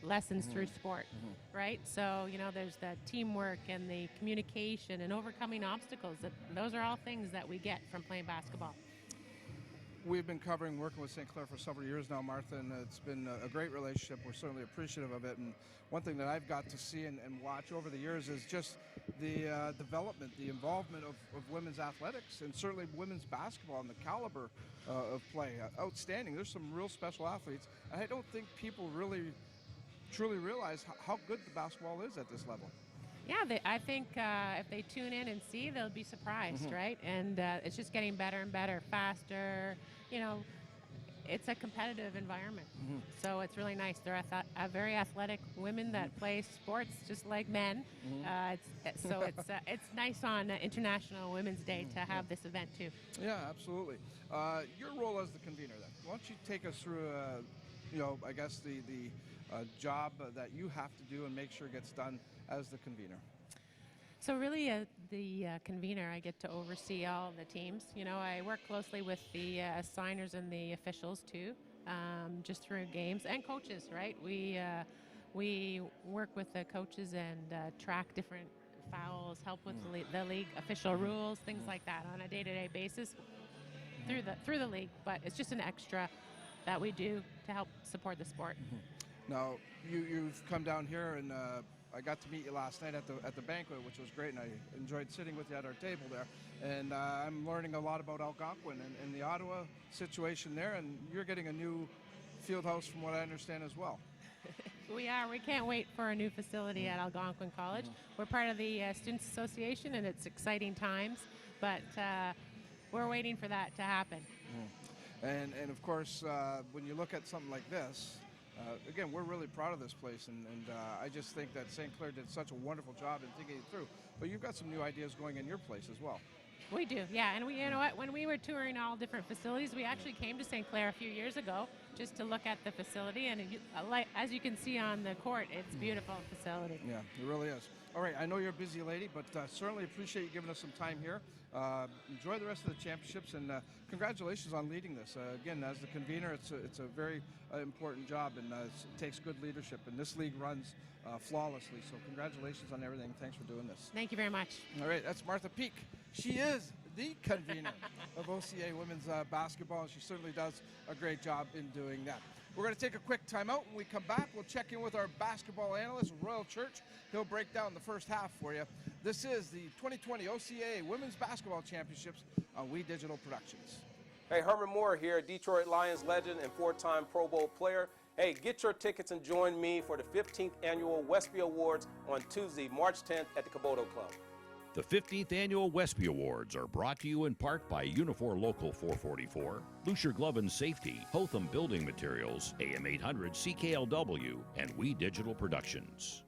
lessons through sport, right? So, you know, there's the teamwork and the communication and overcoming obstacles. Those are all things that we get from playing basketball. We've been working with St. Clair for several years now, Martha, and it's been a great relationship. We're certainly appreciative of it. And one thing that I've got to see and watch over the years is just the development, the involvement of women's athletics, and certainly women's basketball and the caliber of play. Outstanding. There's some real special athletes. And I don't think people really, truly realize how good the basketball is at this level. Yeah, I think if they tune in and see, they'll be surprised, right? And it's just getting better and better, faster. You know, it's a competitive environment. So it's really nice. They're very athletic women that play sports just like men. It's nice on International Women's Day to have this event too. Yeah, absolutely. Your role as the convener then. Why don't you take us through, you know, I guess the job that you have to do and make sure it gets done as the convener. So really, the convener, I get to oversee all the teams. You know, I work closely with the signers and the officials too, just through games and coaches. Right? We work with the coaches and track different fouls, help with the league official rules, things like that on a day-to-day basis through the league. But it's just an extra that we do to help support the sport. Now, you've come down here, and I got to meet you last night at the banquet, which was great, and I enjoyed sitting with you at our table there. And I'm learning a lot about Algonquin and the Ottawa situation there, and you're getting a new field house from what I understand as well. We are. We can't wait for a new facility at Algonquin College. We're part of the Students Association, and it's exciting times, but we're waiting for that to happen. And of course, when you look at something like this, again, we're really proud of this place, and I just think that St. Clair did such a wonderful job in thinking it through. But you've got some new ideas going in your place as well. We do, yeah. And you know what? When we were touring all different facilities, we actually came to St. Clair a few years ago just to look at the facility. And as you can see on the court, it's a beautiful facility. Yeah, it really is. All right, I know you're a busy lady, but certainly appreciate you giving us some time here. Enjoy the rest of the championships, and congratulations on leading this. Again, as the convener, it's a very important job, and it takes good leadership. And this league runs flawlessly, so congratulations on everything. Thanks for doing this. Thank you very much. All right, that's Martha Peak. She is the convener of OCA women's basketball, and she certainly does a great job in doing that. We're going to take a quick timeout. When we come back, we'll check in with our basketball analyst, Royal Church. He'll break down the first half for you. This is the 2020 OCAA Women's Basketball Championships on We Digital Productions. Hey, Herman Moore here, Detroit Lions legend and 4-time Pro Bowl player. Hey, get your tickets and join me for the 15th Annual Westby Awards on Tuesday, March 10th at the Caboto Club. The 15th Annual Westby Awards are brought to you in part by Unifor Local 444, Lucier Glove and Safety, Hotham Building Materials, AM 800 CKLW, and We Digital Productions.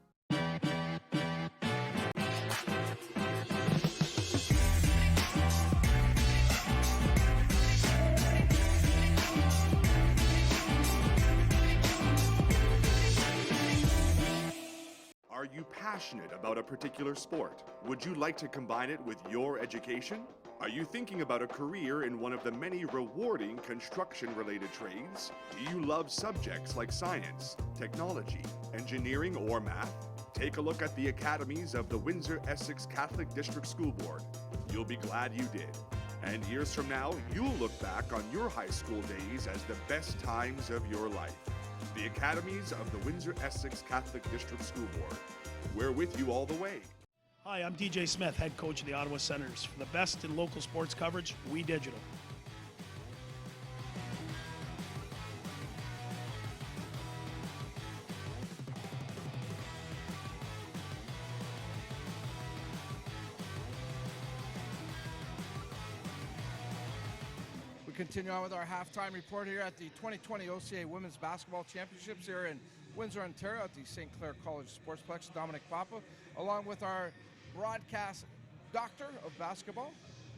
Are you passionate about a particular sport? Would you like to combine it with your education? Are you thinking about a career in one of the many rewarding construction-related trades? Do you love subjects like science, technology, engineering, or math? Take a look at the academies of the Windsor-Essex Catholic District School Board. You'll be glad you did. And years from now, you'll look back on your high school days as the best times of your life. The academies of the Windsor-Essex Catholic District School Board. We're with you all the way. Hi, I'm DJ Smith, head coach of the Ottawa Senators. For the best in local sports coverage, We Digital. We continue on with our halftime report here at the 2020 OCAA Women's Basketball Championships here in Windsor, Ontario at the St. Clair College Sportsplex. Dominic Papa, along with our broadcast doctor of basketball,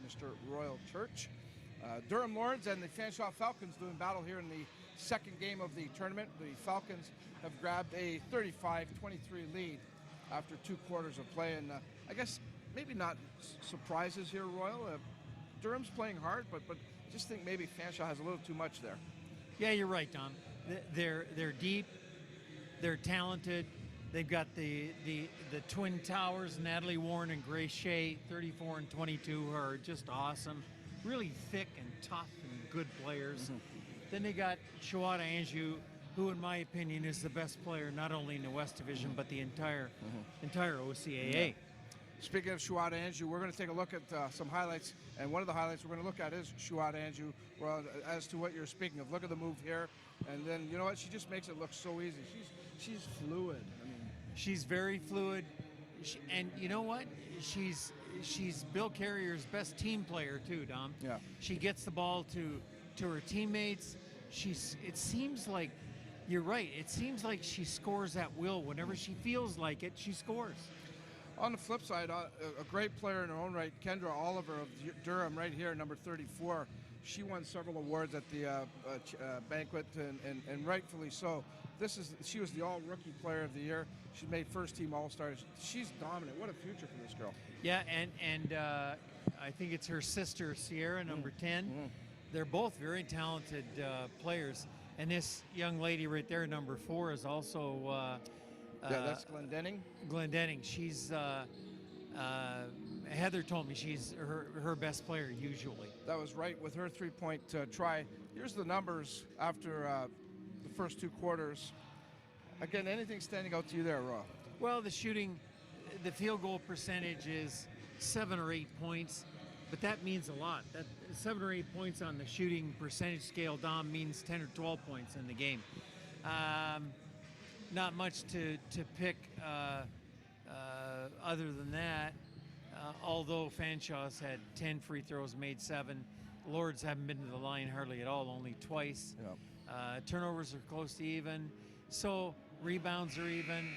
Mr. Royal Church. Durham Lords and the Fanshawe Falcons doing battle here in the second game of the tournament. The Falcons have grabbed a 35-23 lead after 2 quarters of play, and I guess maybe not surprises here, Royal. Durham's playing hard, but just think maybe Fanshawe has a little too much there. Yeah, you're right, Tom. They're deep. They're talented. They've got the twin towers, Natalie Warren and Grace Shea, 34 and 22, who are just awesome. Really thick and tough and good players. Then they got Shawada Anjou, who in my opinion is the best player not only in the West Division but the entire OCAA. Yeah. Speaking of Shawada Anjou, we're going to take a look at some highlights, and one of the highlights we're going to look at is Shawada Anjou. Well, as to what you're speaking of, look at the move here, and then you know what? She just makes it look so easy. She's fluid. I mean, she's very fluid, and you know what? She's Bill Carrier's best team player too, Dom. Yeah. She gets the ball to her teammates. It seems like you're right. It seems like she scores at will. Whenever she feels like it, she scores. On the flip side, a great player in her own right, Kendra Oliver of Durham, right here, number 34. She won several awards at the banquet, and rightfully so. She was the All-Rookie Player of the Year. She made first-team All-Stars. She's dominant. What a future for this girl. Yeah, and I think it's her sister, Sierra, number 10. They're both very talented players. And this young lady right there, number 4, is also... yeah, that's Glendenning. Glendenning. She's Heather told me she's her best player usually. That was right with her three-point try. Here's the numbers after the first 2 quarters. Again, anything standing out to you there, Roy? Well, the shooting, the field goal percentage is 7 or 8 points, but that means a lot. That 7 or 8 points on the shooting percentage scale, Dom, means 10 or 12 points in the game. Not much to pick other than that. Although Fanshaw's had 10 free throws, made 7. Lords haven't been to the line hardly at all, only twice. Yep. Turnovers are close to even. So rebounds are even.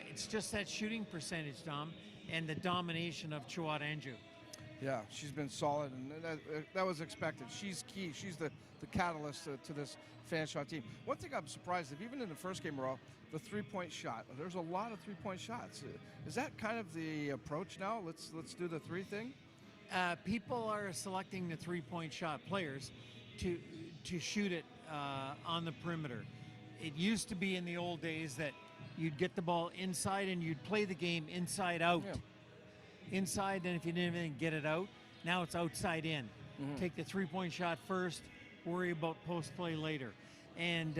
It's just that shooting percentage, Dom, and the domination of Chuat Anju. Yeah, she's been solid, and that was expected. She's key. She's the catalyst to this Fanshawe team. One thing I'm surprised of, even in the first game, Raw, the three-point shot. There's a lot of three-point shots. Is that kind of the approach now? Let's do the three thing. People are selecting the three-point shot players to shoot it on the perimeter. It used to be in the old days that you'd get the ball inside and you'd play the game inside out. Yeah. Inside, and if you didn't even get it out, now it's outside in. Mm-hmm. Take the three-point shot first, worry about post play later. And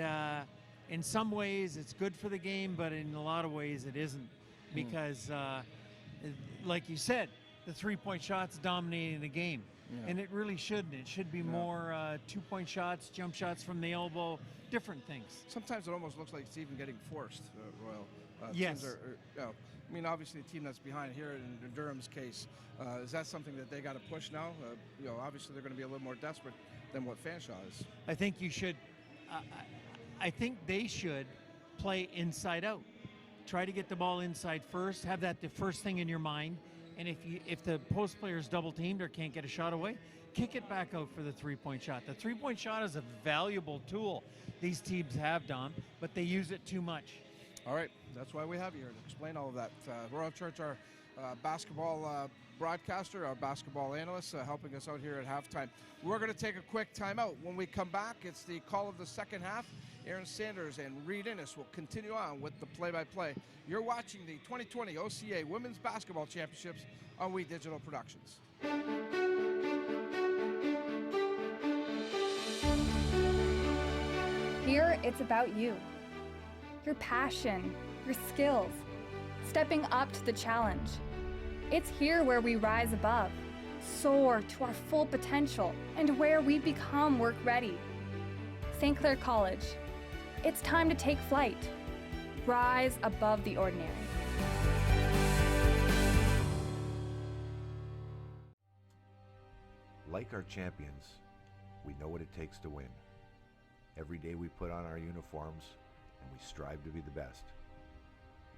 in some ways it's good for the game, but in a lot of ways it isn't, because like you said, the three-point shot's dominating the game. Yeah. And it really shouldn't. It should be more two-point shots, jump shots from the elbow, different things. Sometimes it almost looks like it's even getting forced, Royal. Yes. Teams I mean, obviously the team that's behind here in Durham's case, is that something that they got to push now? Obviously they're going to be a little more desperate than what Fanshawe is. I think you should. I think they should play inside out. Try to get the ball inside first. Have that the first thing in your mind. And if the post player is double teamed or can't get a shot away, kick it back out for the three-point shot. The three-point shot is a valuable tool these teams have, Don, but they use it too much. All right, that's why we have you here to explain all of that. Royal Church, our basketball broadcaster, our basketball analyst, helping us out here at halftime. We're going to take a quick timeout. When we come back, it's the call of the second half. Aaron Sanders and Reed Innes will continue on with the play-by-play. You're watching the 2020 OCAA Women's Basketball Championships on We Digital Productions. Here, it's about you. Your passion, your skills, stepping up to the challenge. It's here where we rise above, soar to our full potential, and where we become work ready. St. Clair College, it's time to take flight. Rise above the ordinary. Like our champions, we know what it takes to win. Every day we put on our uniforms and we strive to be the best.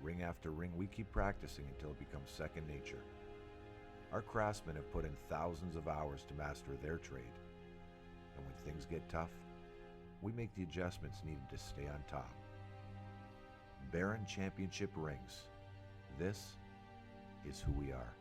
Ring after ring, we keep practicing until it becomes second nature. Our craftsmen have put in thousands of hours to master their trade. And when things get tough, we make the adjustments needed to stay on top. Barron Championship rings. This is who we are.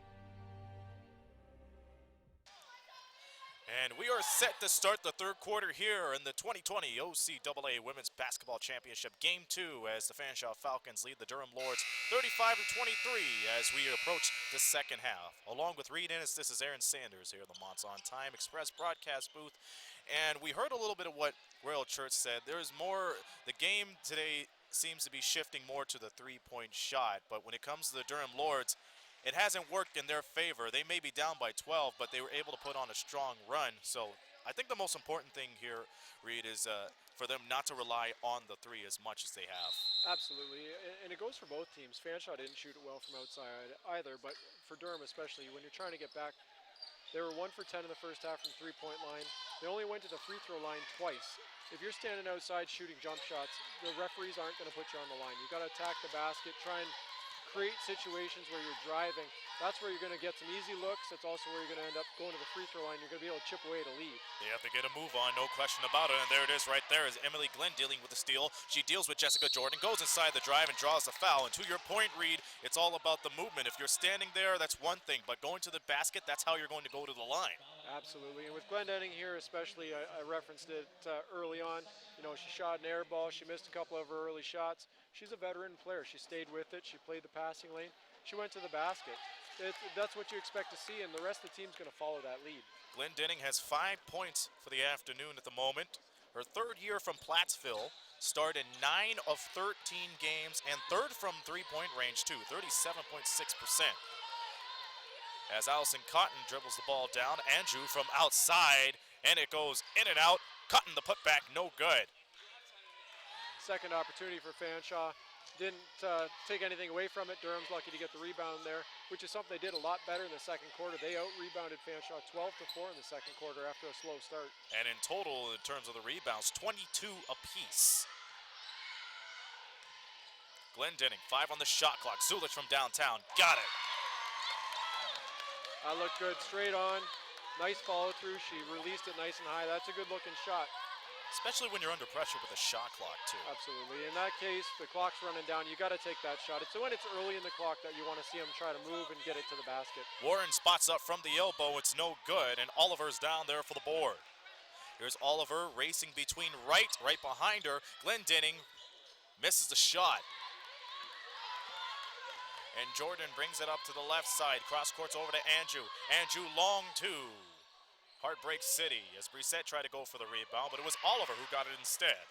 And we are set to start the third quarter here in the 2020 OCAA Women's Basketball Championship Game 2 as the Fanshawe Falcons lead the Durham Lords 35-23 as we approach the second half. Along with Reed Innes, this is Aaron Sanders here in the Monts On Time Express broadcast booth. And we heard a little bit of what Royal Church said. There's more, the game today seems to be shifting more to the three-point shot, but when it comes to the Durham Lords, it hasn't worked in their favor. They may be down by 12, but they were able to put on a strong run. So I think the most important thing here, Reed, is for them not to rely on the three as much as they have. Absolutely, and it goes for both teams. Fanshawe didn't shoot it well from outside either, but for Durham especially, when you're trying to get back, they were 1 for 10 in the first half from the three-point line. They only went to the free throw line twice. If you're standing outside shooting jump shots, the referees aren't going to put you on the line. You've got to attack the basket, try and create situations where you're driving. That's where you're going to get some easy looks. That's also where you're going to end up going to the free throw line. You're going to be able to chip away at a lead. They have to get a move on, no question about it. And there it is right there is Emily Glenn dealing with the steal. She deals with Jessica Jordan, goes inside the drive and draws the foul. And to your point, Reed, it's all about the movement. If you're standing there, that's one thing. But going to the basket, that's how you're going to go to the line. Absolutely. And with Glendenning here especially, I referenced it early on. You know, she shot an air ball. She missed a couple of her early shots. She's a veteran player. She stayed with it. She played the passing lane. She went to the basket. That's what you expect to see, and the rest of the team's going to follow that lead. Glendenning has 5 points for the afternoon at the moment. Her third year from Plattsville, started 9 of 13 games, and third from three-point range too, 37.6%. As Allison Cotton dribbles the ball down, Andrew from outside, and it goes in and out. Cotton the putback, no good. Second opportunity for Fanshawe. Didn't take anything away from it. Durham's lucky to get the rebound there, which is something they did a lot better in the second quarter. They out-rebounded Fanshawe 12-4 in the second quarter after a slow start. And in total, in terms of the rebounds, 22 apiece. Glendenning, 5 on the shot clock. Zulich from downtown, got it. That looked good, straight on. Nice follow through. She released it nice and high. That's a good looking shot. Especially when you're under pressure with a shot clock too. Absolutely. In that case, the clock's running down. You got to take that shot. It's when it's early in the clock that you want to see them try to move and get it to the basket. Warren spots up from the elbow. It's no good, and Oliver's down there for the board. Here's Oliver racing between right behind her. Glendenning misses the shot. And Jordan brings it up to the left side. Cross courts over to Andrew. Andrew long two. Heartbreak City as Brissett tried to go for the rebound, but it was Oliver who got it instead.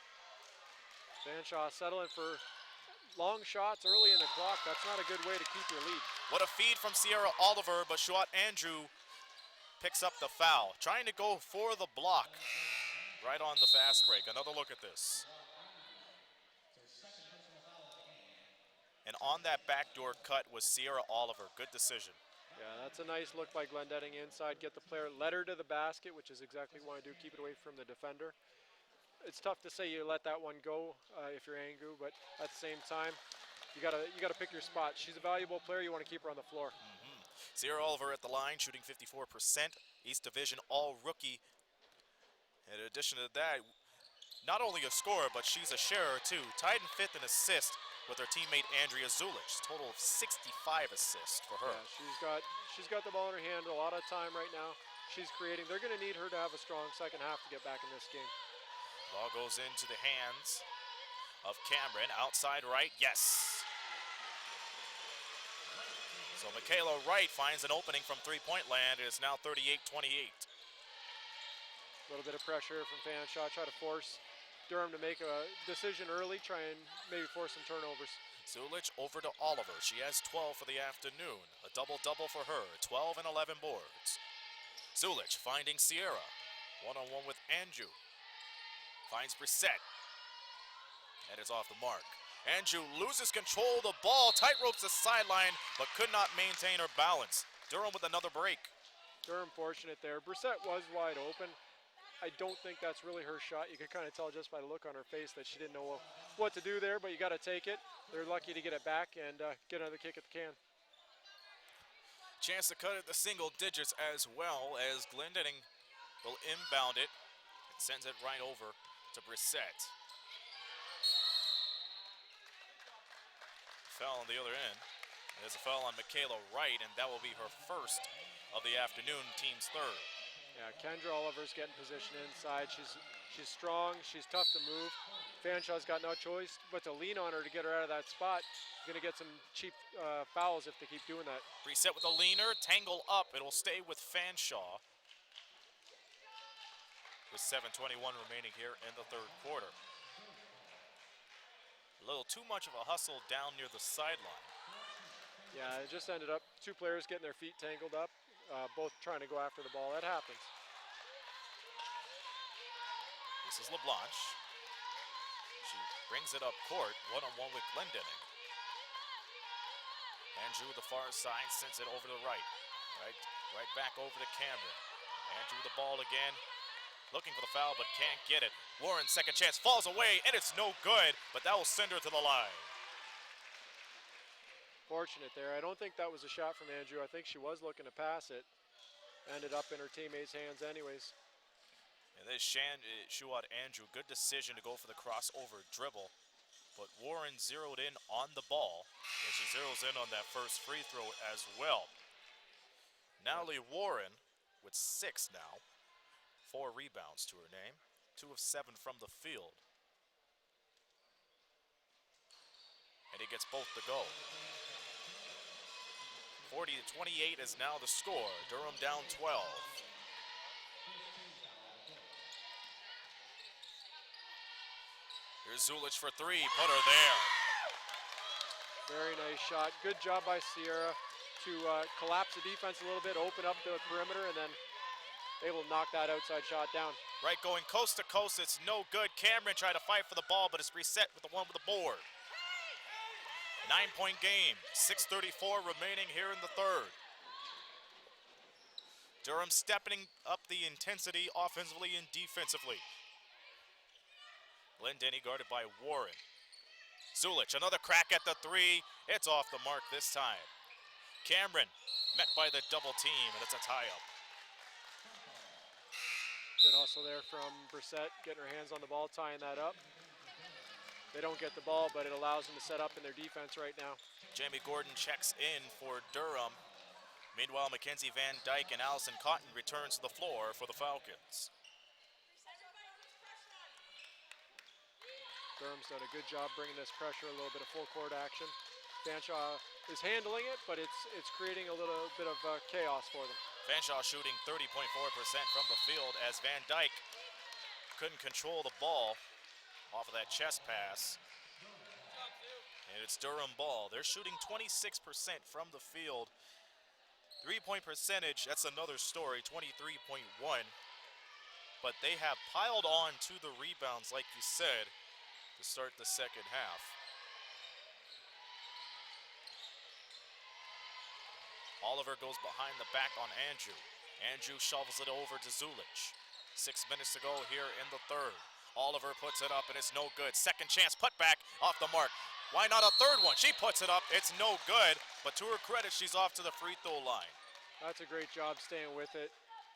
Fanshawe settling for long shots early in the clock. That's not a good way to keep your lead. What a feed from Sierra Oliver, but Shuat Andrew picks up the foul. Trying to go for the block right on the fast break. Another look at this. And on that backdoor cut was Sierra Oliver. Good decision. Yeah, that's a nice look by Glendenning inside. Get the player, let her to the basket, which is exactly what you want to do. Keep it away from the defender. It's tough to say you let that one go if you're Angu, but at the same time, you gotta pick your spot. She's a valuable player. You want to keep her on the floor. Sierra Oliver at the line, shooting 54%. East Division all rookie. In addition to that, not only a scorer, but she's a sharer too. Tied in 5th in assist with her teammate Andrea Zulich. Total of 65 assists for her. Yeah, she's got the ball in her hand a lot of time right now. She's creating. They're going to need her to have a strong second half to get back in this game. Ball goes into the hands of Cameron. Outside right, yes. So Michaela Wright finds an opening from three-point land. It's now 38-28. A little bit of pressure from Fanshawe. Try to force Durham to make a decision early, try and maybe force some turnovers. Zulich over to Oliver. She has 12 for the afternoon. A double-double for her, 12 and 11 boards. Zulich finding Sierra. One-on-one with Andrew. Finds Brissett. And it's off the mark. Andrew loses control of the ball. Tightropes the sideline, but could not maintain her balance. Durham with another break. Durham fortunate there. Brissett was wide open. I don't think that's really her shot. You could kind of tell just by the look on her face that she didn't know what to do there, but you got to take it. They're lucky to get it back and get another kick at the can. Chance to cut it the single digits as well as Glendenning will inbound it and sends it right over to Brissett. Foul on the other end. There's a foul on Michaela Wright, and that will be her first of the afternoon, team's third. Yeah, Kendra Oliver's getting position inside. She's strong. She's tough to move. Fanshawe's got no choice but to lean on her to get her out of that spot. Going to get some cheap fouls if they keep doing that. Reset with a leaner, tangle up. It'll stay with Fanshawe. With 7:21 remaining here in the third quarter. A little too much of a hustle down near the sideline. Yeah, it just ended up 2 players getting their feet tangled up. Both trying to go after the ball. That happens. This is Leblanc. She brings it up court, one-on-one with Glendenning. Andrew with the far side sends it over to the right. Right back over to Cameron. Andrew with the ball again. Looking for the foul, but can't get it. Warren, second chance, falls away, and it's no good, but that will send her to the line. Fortunate there. I don't think that was a shot from Andrew. I think she was looking to pass it. Ended up in her teammate's hands anyways. And this Shuat Andrew, good decision to go for the crossover dribble. But Warren zeroed in on the ball, and she zeroes in on that first free throw as well. Natalie Warren with 6 now. 4 rebounds to her name. 2 of 7 from the field. And he gets both to go. 40-28 is now the score. Durham down 12. Here's Zulich for three. Put her there. Very nice shot. Good job by Sierra to collapse the defense a little bit, open up the perimeter, and then able to knock that outside shot down. Right, going coast to coast, it's no good. Cameron tried to fight for the ball, but it's reset with the one with the board. 9-point game, 6:34 remaining here in the third. Durham stepping up the intensity offensively and defensively. Glendenny guarded by Warren. Zulich, another crack at the three. It's off the mark this time. Cameron met by the double team, and it's a tie-up. Good hustle there from Brissett, getting her hands on the ball, tying that up. They don't get the ball, but it allows them to set up in their defense right now. Jamie Gordon checks in for Durham. Meanwhile, Mackenzie Van Dyke and Allison Cotton returns to the floor for the Falcons. Durham's done a good job bringing this pressure, a little bit of full court action. Fanshawe is handling it, but it's creating a little bit of chaos for them. Fanshawe shooting 30.4% from the field as Van Dyke couldn't control the ball off of that chest pass. And it's Durham ball. They're shooting 26% from the field. 3-point percentage, that's another story, 23.1. But they have piled on to the rebounds, like you said, to start the second half. Oliver goes behind the back on Andrew. Andrew shovels it over to Zulich. 6 minutes to go here in the third. Oliver puts it up and it's no good. Second chance, put back, off the mark. Why not a third one? She puts it up, it's no good. But to her credit, she's off to the free throw line. That's a great job staying with it.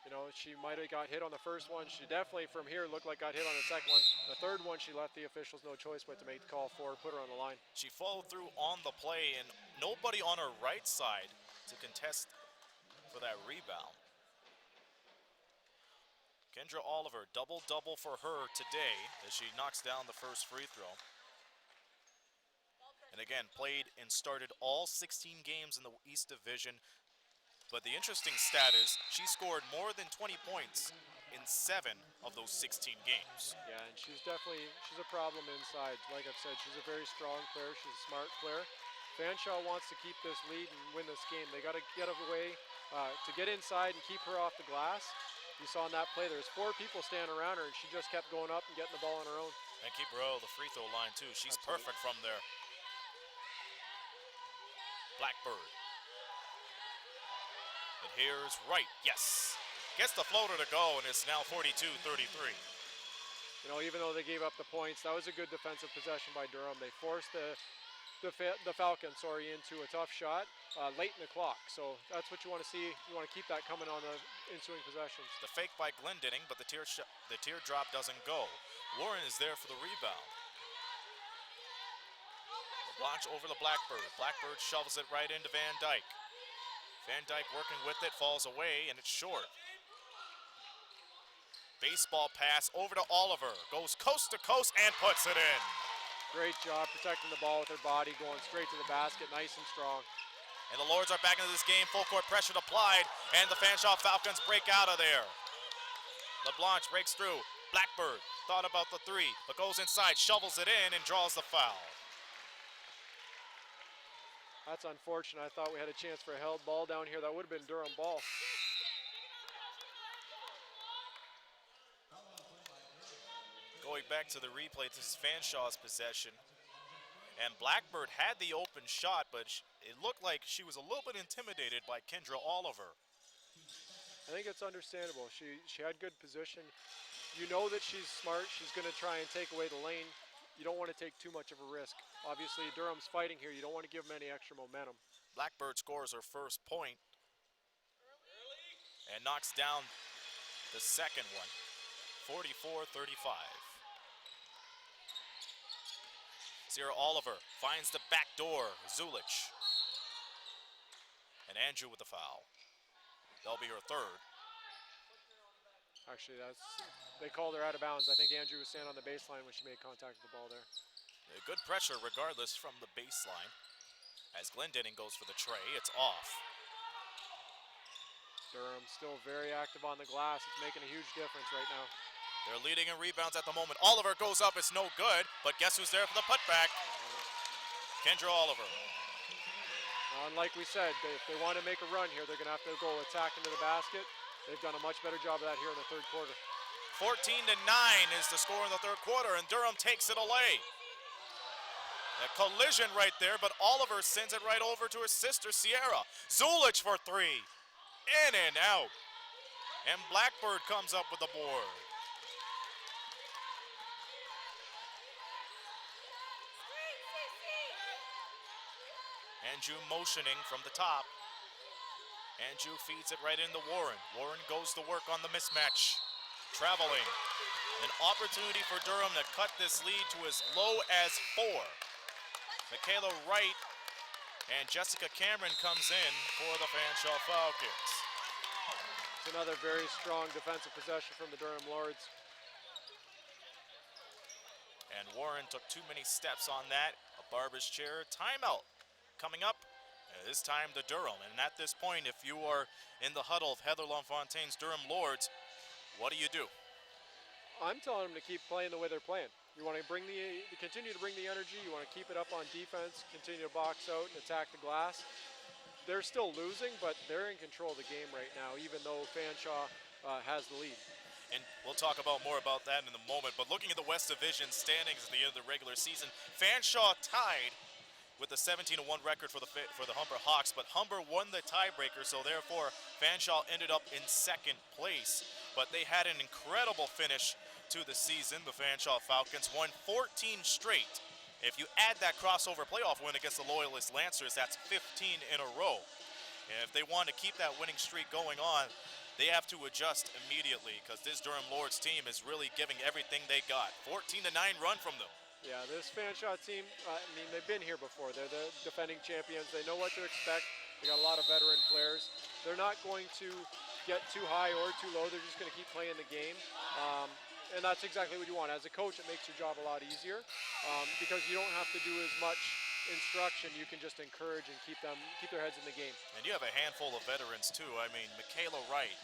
You know, she might have got hit on the first one. She definitely from here looked like got hit on the second one. The third one, she left the officials no choice but to make the call for, put her on the line. She followed through on the play and nobody on her right side to contest for that rebound. Kendra Oliver, double-double for her today as she knocks down the first free throw. And again, played and started all 16 games in the East Division. But the interesting stat is she scored more than 20 points in 7 of those 16 games. Yeah, and she's a problem inside. Like I've said, she's a very strong player. She's a smart player. Fanshawe wants to keep this lead and win this game. They got to get away to get inside and keep her off the glass. You saw in that play, there's 4 people standing around her, and she just kept going up and getting the ball on her own. And keep her out of the free throw line, too. She's perfect from there. Blackbird. And here's Wright. Yes. Gets the floater to go, and it's now 42-33. You know, even though they gave up the points, that was a good defensive possession by Durham. They forced the Falcons, into a tough shot late in the clock. So that's what you want to see. You want to keep that coming on the ensuing possessions. The fake by Glendenning, but the teardrop doesn't go. Warren is there for the rebound. Leblanc over the Blackbird. Blackbird shovels it right into Van Dyke. Van Dyke working with it, falls away, and it's short. Baseball pass over to Oliver. Goes coast to coast and puts it in. Great job protecting the ball with her body, going straight to the basket, nice and strong. And the Lords are back into this game. Full court pressure applied, and the Fanshawe Falcons break out of there. Leblanc breaks through. Blackbird thought about the three, but goes inside, shovels it in, and draws the foul. That's unfortunate. I thought we had a chance for a held ball down here. That would have been Durham ball. Going back to the replay, this is Fanshawe's possession. And Blackbird had the open shot, but it looked like she was a little bit intimidated by Kendra Oliver. I think it's understandable. She had good position. You know that she's smart. She's going to try and take away the lane. You don't want to take too much of a risk. Obviously, Durham's fighting here. You don't want to give them any extra momentum. Blackbird scores her first point and knocks down the second one, 44-35. Sierra Oliver finds the back door, Zulich. And Andrew with the foul. That'll be her third. Actually, they called her out of bounds. I think Andrew was standing on the baseline when she made contact with the ball there. Good pressure regardless from the baseline. As Glendenning goes for the tray, it's off. Durham still very active on the glass. It's making a huge difference right now. They're leading in rebounds at the moment. Oliver goes up, it's no good, but guess who's there for the putback? Kendra Oliver. And like we said, if they want to make a run here, they're going to have to go attack into the basket. They've done a much better job of that here in the third quarter. 14-9 is the score in the third quarter, and Durham takes it away. A collision right there, but Oliver sends it right over to her sister, Sierra. Zulich for three. In and out. And Blackbird comes up with the board. Andrew motioning from the top. Andrew feeds it right into Warren. Warren goes to work on the mismatch. Traveling. An opportunity for Durham to cut this lead to as low as 4. Michaela Wright and Jessica Cameron comes in for the Fanshawe Falcons. It's another very strong defensive possession from the Durham Lords. And Warren took too many steps on that. A barber's chair. Timeout coming up. This time to Durham. And at this point, if you are in the huddle of Heather LaFontaine's Durham Lords, what do you do? I'm telling them to keep playing the way they're playing. You want to continue to bring the energy. You want to keep it up on defense, continue to box out and attack the glass. They're still losing, but they're in control of the game right now, even though Fanshawe has the lead. And we'll talk about more about that in a moment. But looking at the West Division standings at the end of the regular season, Fanshawe tied with a 17-1 record for the Humber Hawks, but Humber won the tiebreaker, so therefore Fanshawe ended up in second place. But they had an incredible finish to the season. The Fanshawe Falcons won 14 straight. If you add that crossover playoff win against the Loyalist Lancers, that's 15 in a row. And if they want to keep that winning streak going on, they have to adjust immediately, because this Durham Lords team is really giving everything they got. 14-9 run from them. Yeah, this Fanshawe team, I mean, they've been here before. They're the defending champions. They know what to expect. They got a lot of veteran players. They're not going to get too high or too low. They're just going to keep playing the game. And that's exactly what you want. As a coach, it makes your job a lot easier because you don't have to do as much instruction. You can just encourage and keep their heads in the game. And you have a handful of veterans too. I mean, Michaela Wright,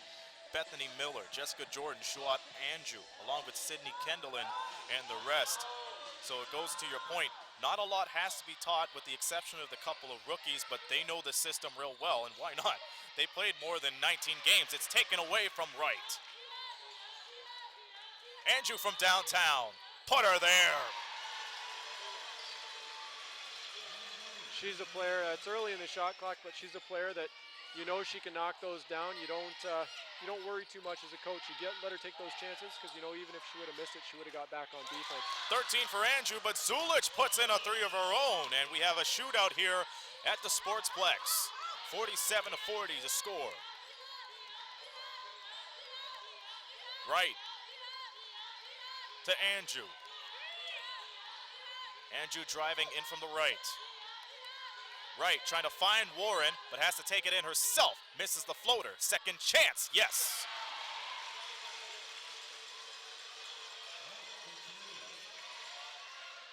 Bethany Miller, Jessica Jordan, Shuat Andrew, along with Sydney Kendall and the rest. So it goes to your point, not a lot has to be taught with the exception of the couple of rookies, but they know the system real well, and why not? They played more than 19 games. It's taken away from Wright. Andrew from downtown, put her there. She's a player, it's early in the shot clock, but she's a player that you know she can knock those down. You don't worry too much as a coach. Let her take those chances, because you know even if she would have missed it, she would have got back on defense. 13 for Andrew, but Zulich puts in a 3 of her own, and we have a shootout here at the Sportsplex. 47-40 to score. Right to Andrew. Andrew driving in from the right. Wright trying to find Warren, but has to take it in herself. Misses the floater. Second chance, yes.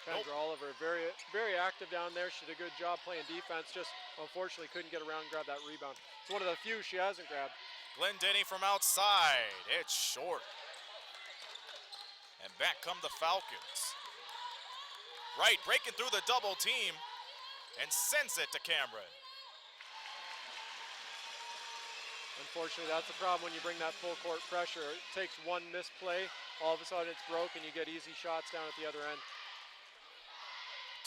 Kendra Oliver, very, very active down there. She did a good job playing defense, just unfortunately couldn't get around and grab that rebound. It's one of the few she hasn't grabbed. Glendenny from outside. It's short. And back come the Falcons. Wright breaking through the double team and sends it to Cameron. Unfortunately, that's the problem when you bring that full court pressure. It takes one misplay, all of a sudden it's broke, and you get easy shots down at the other end.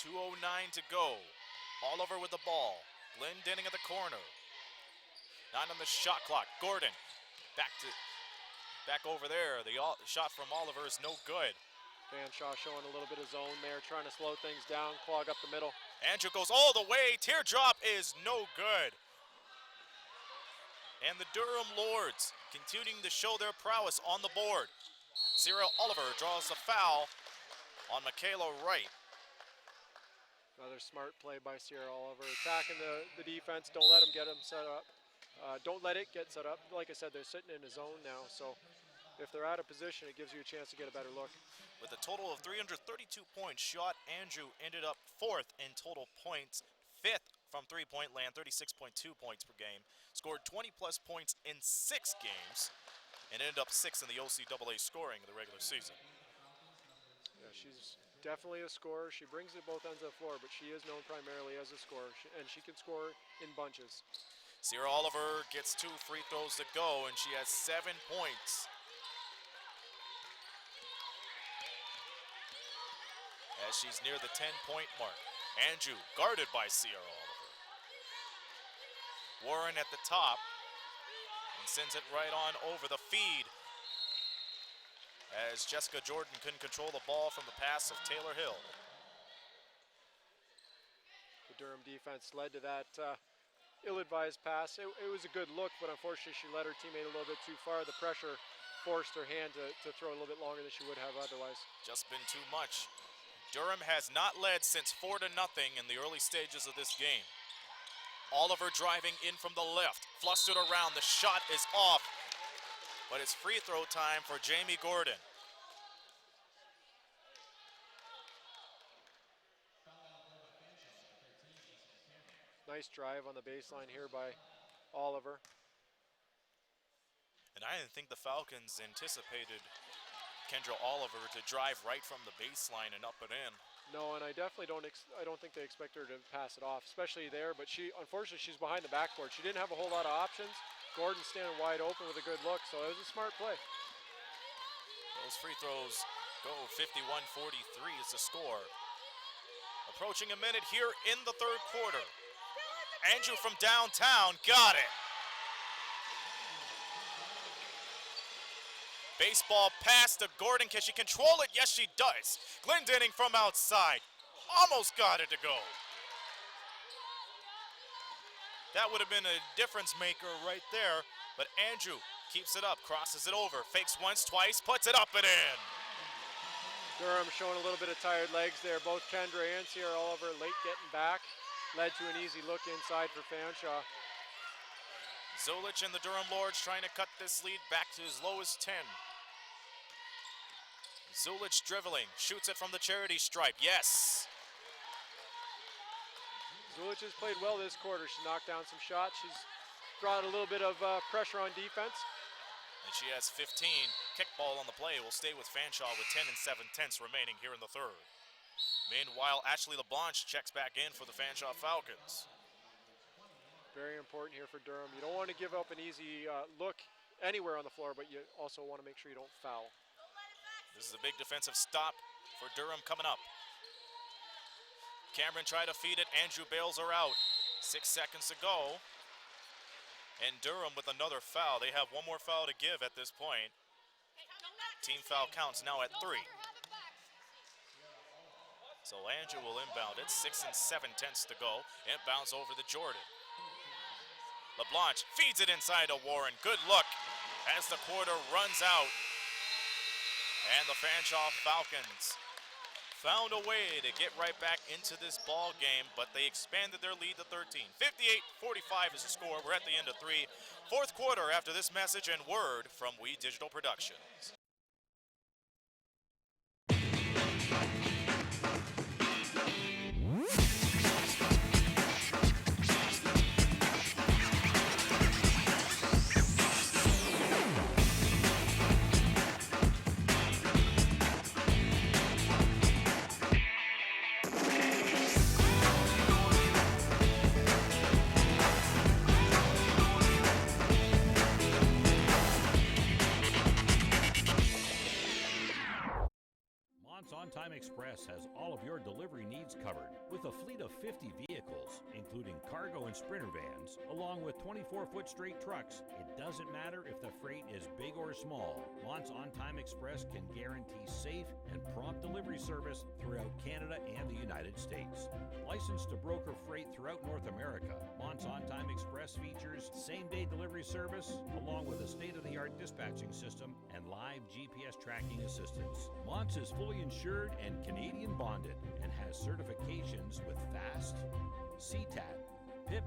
2:09 to go. Oliver with the ball. Glendenning at the corner. 9 on the shot clock. Gordon back over there. The shot from Oliver is no good. Fanshawe showing a little bit of zone there, trying to slow things down, clog up the middle. Andrew goes all the way. Teardrop is no good. And the Durham Lords continuing to show their prowess on the board. Sierra Oliver draws the foul on Michaela Wright. Another smart play by Sierra Oliver, attacking the defense. Don't let them get them set up. Don't let it get set up. Like I said, they're sitting in a zone now, so if they're out of position, it gives you a chance to get a better look. With a total of 332 points shot, Andrew ended up 4th in total points, 5th from three-point land, 36.2 points per game. Scored 20-plus points in 6 games and ended up 6th in the OCAA scoring in the regular season. Yeah, she's definitely a scorer. She brings it both ends of the floor, but she is known primarily as a scorer, and she can score in bunches. Sierra Oliver gets 2 free throws to go, and she has 7 points. As she's near the 10-point mark. Andrew guarded by Sierra Oliver. Warren at the top and sends it right on over the feed as Jessica Jordan couldn't control the ball from the pass of Taylor Hill. The Durham defense led to that ill-advised pass. It was a good look, but unfortunately she led her teammate a little bit too far. The pressure forced her hand to throw a little bit longer than she would have otherwise. Just been too much. Durham has not led since 4-0 in the early stages of this game. Oliver driving in from the left, flustered around, the shot is off, but it's free throw time for Jamie Gordon. Nice drive on the baseline here by Oliver. And I didn't think the Falcons anticipated Kendra Oliver to drive right from the baseline and up and in. No, and I definitely don't think they expect her to pass it off, especially there, but unfortunately she's behind the backboard. She didn't have a whole lot of options. Gordon standing wide open with a good look, so it was a smart play. Those free throws go. 51-43 is the score. Approaching a minute here in the third quarter. Andrew from downtown got it. Baseball pass to Gordon. Can she control it? Yes, she does. Glendenning from outside. Almost got it to go. That would have been a difference maker right there. But Andrew keeps it up, crosses it over, fakes once, twice, puts it up and in. Durham showing a little bit of tired legs there. Both Kendra and Sierra Oliver late getting back. Led to an easy look inside for Fanshawe. Zulich and the Durham Lords trying to cut this lead back to as low as 10. Zulich dribbling, shoots it from the charity stripe, yes. Zulich has played well this quarter. She knocked down some shots. She's brought a little bit of pressure on defense. And she has 15. Kickball on the play will stay with Fanshawe with 10 7/10 remaining here in the third. Meanwhile, Ashley Leblanc checks back in for the Fanshawe Falcons. Very important here for Durham. You don't want to give up an easy look anywhere on the floor, but you also want to make sure you don't foul. This is a big defensive stop for Durham coming up. Cameron tried to feed it. Andrew bails her out. 6 seconds to go. And Durham with another foul. They have one more foul to give at this point. Team foul counts now at 3. So Andrew will inbound it. 6 7/10 to go. Inbounds over to Jordan. LeBlanc feeds it inside to Warren. Good look as the quarter runs out. And the Fanshawe Falcons found a way to get right back into this ball game, but they expanded their lead to 13. 58-45 is the score. We're at the end of 3. Fourth quarter after this message and word from We Digital Productions. On-Time Express has all of your delivery needs covered with a fleet of 50 vehicles, including cargo and sprinter vans, along with 24-foot straight trucks. It doesn't matter if the freight is big or small. Mont's On-Time Express can guarantee safe and prompt delivery service throughout Canada and the United States. Licensed to broker freight throughout North America, Mont's On-Time Express features same-day delivery service, along with a state-of-the-art dispatching system and live GPS tracking assistance. Mont's is fully insured and Canadian bonded and has certifications with FAST, CTAT, PIP,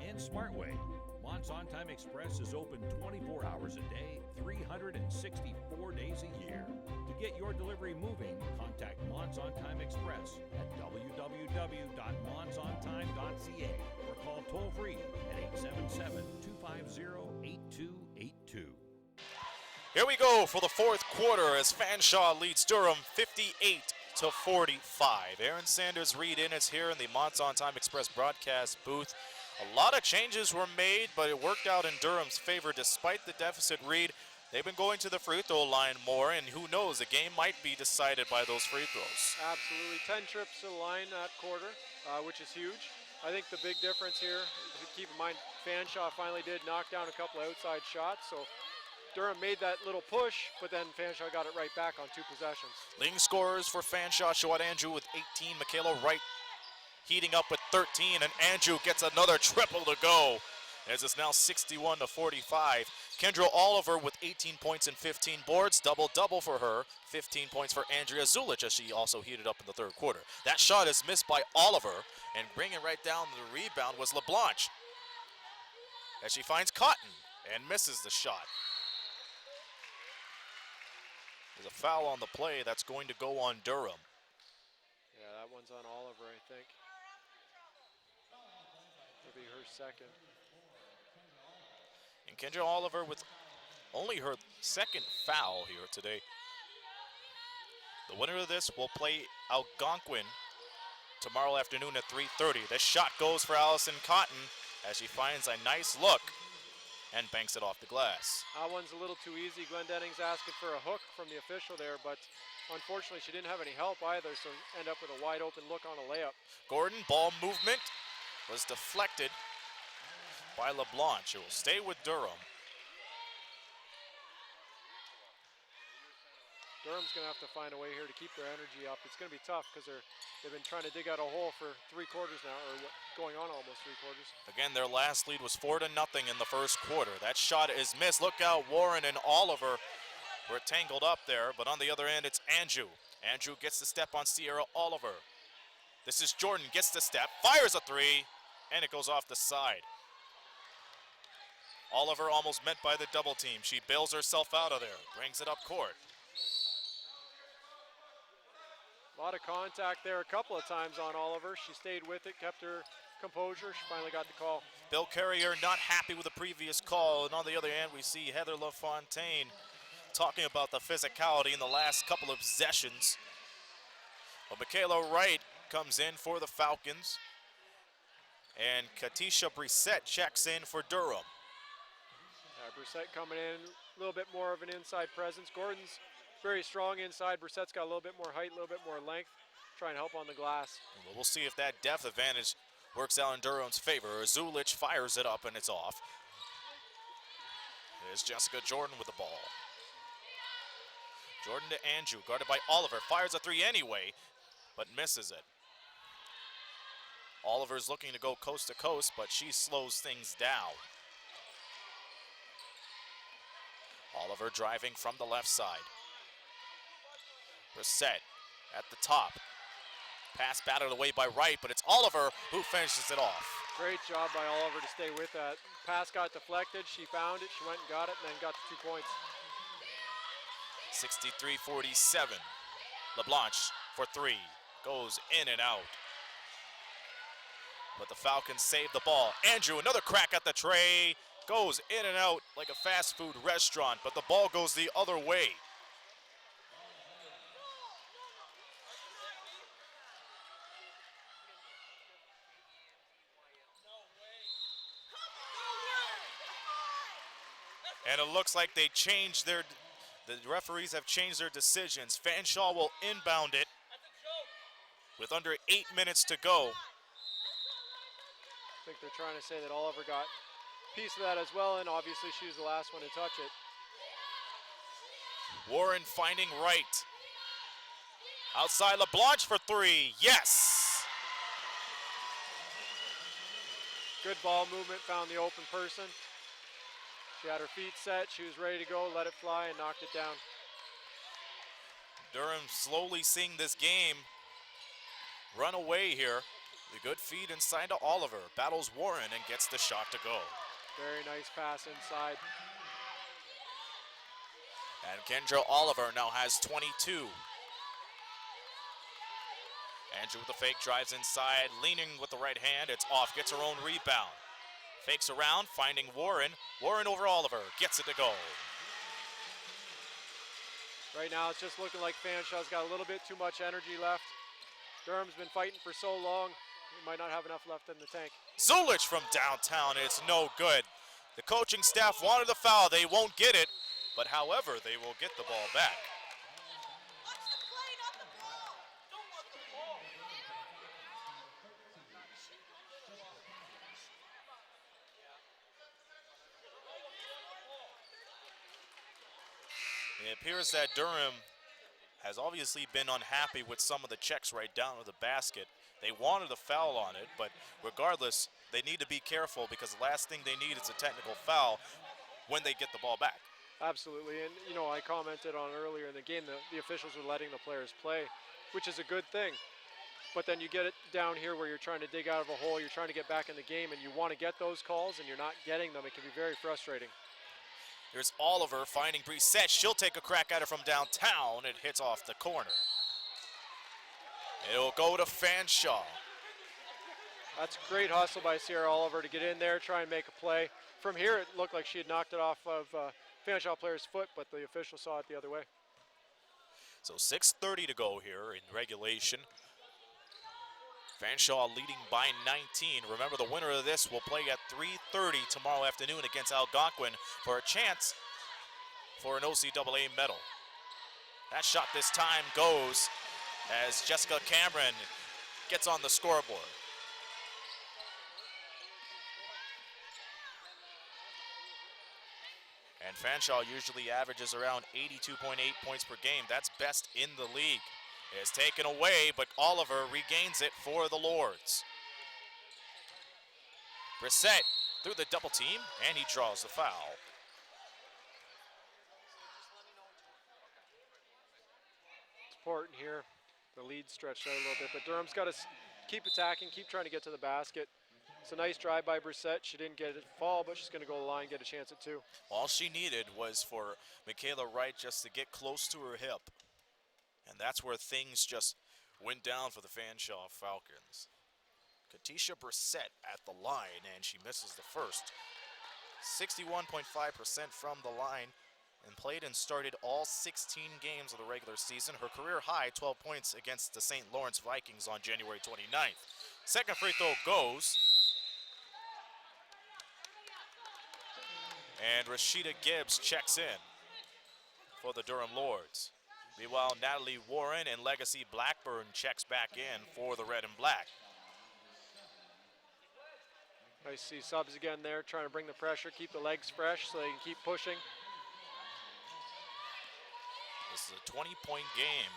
and SmartWay. Mont's On-Time Express is open 24 hours a day, 364 days a year. To get your delivery moving, contact Mont's On-Time Express at www.montsontime.ca call toll-free at 877-250-8282. Here we go for the fourth quarter as Fanshawe leads Durham 58-45. Aaron Sanders, Reed Innes here in the Monts on Time Express broadcast booth. A lot of changes were made, but it worked out in Durham's favor despite the deficit. Reed, they've been going to the free throw line more, and who knows, the game might be decided by those free throws. Absolutely. 10 trips to the line that quarter, which is huge. I think the big difference here, keep in mind, Fanshawe finally did knock down a couple of outside shots, so Durham made that little push, but then Fanshawe got it right back on 2 possessions. Leading scorers for Fanshawe, Shawad Andrew with 18, Michaela Wright heating up with 13, and Andrew gets another triple to go, as it's now 61-45. Kendra Oliver with 18 points and 15 boards, double-double for her, 15 points for Andrea Zulich as she also heated up in the third quarter. That shot is missed by Oliver, and bringing right down the rebound was Leblanc, as she finds Cotton and misses the shot. There's a foul on the play that's going to go on Durham. Yeah, that one's on Oliver, I think. It'll be her second. And Kendra Oliver with only her second foul here today. The winner of this will play Algonquin tomorrow afternoon at 3:30. This shot goes for Allison Cotton as she finds a nice look and banks it off the glass. That one's a little too easy. Glenn Denning's asking for a hook from the official there, but unfortunately she didn't have any help either, so end up with a wide open look on a layup. Gordon, ball movement was deflected by Leblanc. It will stay with Durham. Durham's going to have to find a way here to keep their energy up. It's going to be tough because they've been trying to dig out a hole for 3 quarters now, or going on almost 3 quarters. Again, their last lead was 4-0 in the first quarter. That shot is missed. Look out, Warren and Oliver were tangled up there, but on the other end, it's Andrew. Andrew gets the step on Sierra Oliver. This is Jordan, gets the step, fires a 3, and it goes off the side. Oliver almost met by the double team. She bails herself out of there, brings it up court. A lot of contact there a couple of times on Oliver. She stayed with it, kept her composure. She finally got the call. Bill Carrier not happy with the previous call. And on the other hand, we see Heather LaFontaine talking about the physicality in the last couple of possessions. Well, Michaela Wright comes in for the Falcons. And Katisha Brissett checks in for Durham. Brissett coming in, a little bit more of an inside presence. Gordon's very strong inside. Brissett's got a little bit more height, a little bit more length. Try and help on the glass. Well, we'll see if that depth advantage works out in Durham's favor. Zulich fires it up and it's off. There's Jessica Jordan with the ball. Jordan to Andrew, guarded by Oliver. Fires a 3 anyway, but misses it. Oliver's looking to go coast to coast, but she slows things down. Oliver driving from the left side. Brissett at the top. Pass batted away by Wright, but it's Oliver who finishes it off. Great job by Oliver to stay with that. Pass got deflected, she found it, she went and got it, and then got the 2 points. 63-47. Leblanc for 3. Goes in and out. But the Falcons save the ball. Andrew, another crack at the tray. Goes in and out like a fast food restaurant, but the ball goes the other way. And it looks like they changed the referees have changed their decisions. Fanshawe will inbound it with under 8 minutes to go. I think they're trying to say that Oliver got a piece of that as well, and obviously she was the last one to touch it. Warren finding Wright. Outside Leblanc for 3, yes! Good ball movement, found the open person. She had her feet set, she was ready to go, let it fly, and knocked it down. Durham slowly seeing this game run away here. The good feed inside to Oliver. Battles Warren and gets the shot to go. Very nice pass inside. And Kendra Oliver now has 22. Andrew with the fake, drives inside, leaning with the right hand. It's off, gets her own rebound. Fakes around, finding Warren. Warren over Oliver, gets it to go. Right now it's just looking like Fanshaw's got a little bit too much energy left. Durham's been fighting for so long, he might not have enough left in the tank. Zulich from downtown, it's no good. The coaching staff wanted the foul, they won't get it, but however, they will get the ball back. It appears that Durham has obviously been unhappy with some of the checks right down to the basket. They wanted a foul on it, but regardless, they need to be careful because the last thing they need is a technical foul when they get the ball back. Absolutely, and you know, I commented on earlier in the game that the officials were letting the players play, which is a good thing. But then you get it down here where you're trying to dig out of a hole, you're trying to get back in the game, and you want to get those calls and you're not getting them. It can be very frustrating. Here's Oliver finding Brissette. She'll take a crack at it from downtown. It hits off the corner. It'll go to Fanshawe. That's a great hustle by Sierra Oliver to get in there, try and make a play. From here, it looked like she had knocked it off of Fanshawe player's foot, but the official saw it the other way. So 6:30 to go here in regulation. Fanshawe leading by 19. Remember, the winner of this will play at 3:30 tomorrow afternoon against Algonquin for a chance for an OCAA medal. That shot this time goes as Jessica Cameron gets on the scoreboard. And Fanshawe usually averages around 82.8 points per game. That's best in the league. It's taken away, but Oliver regains it for the Lords. Brissette through the double team, and he draws the foul. It's important here. The lead stretched out a little bit, but Durham's got to keep attacking, keep trying to get to the basket. It's a nice drive by Brissette. She didn't get it fall, but she's going to go to the line and get a chance at two. All she needed was for Michaela Wright just to get close to her hip. And that's where things just went down for the Fanshawe Falcons. Katisha Brissette at the line, and she misses the first. 61.5% from the line, and played and started all 16 games of the regular season. Her career high, 12 points against the St. Lawrence Vikings on January 29th. Second free throw goes. And Rashida Gibbs checks in for the Durham Lords. Meanwhile, Natalie Warren and Legacy Blackburn checks back in for the red and black. I see subs again there, trying to bring the pressure, keep the legs fresh so they can keep pushing. This is a 20-point game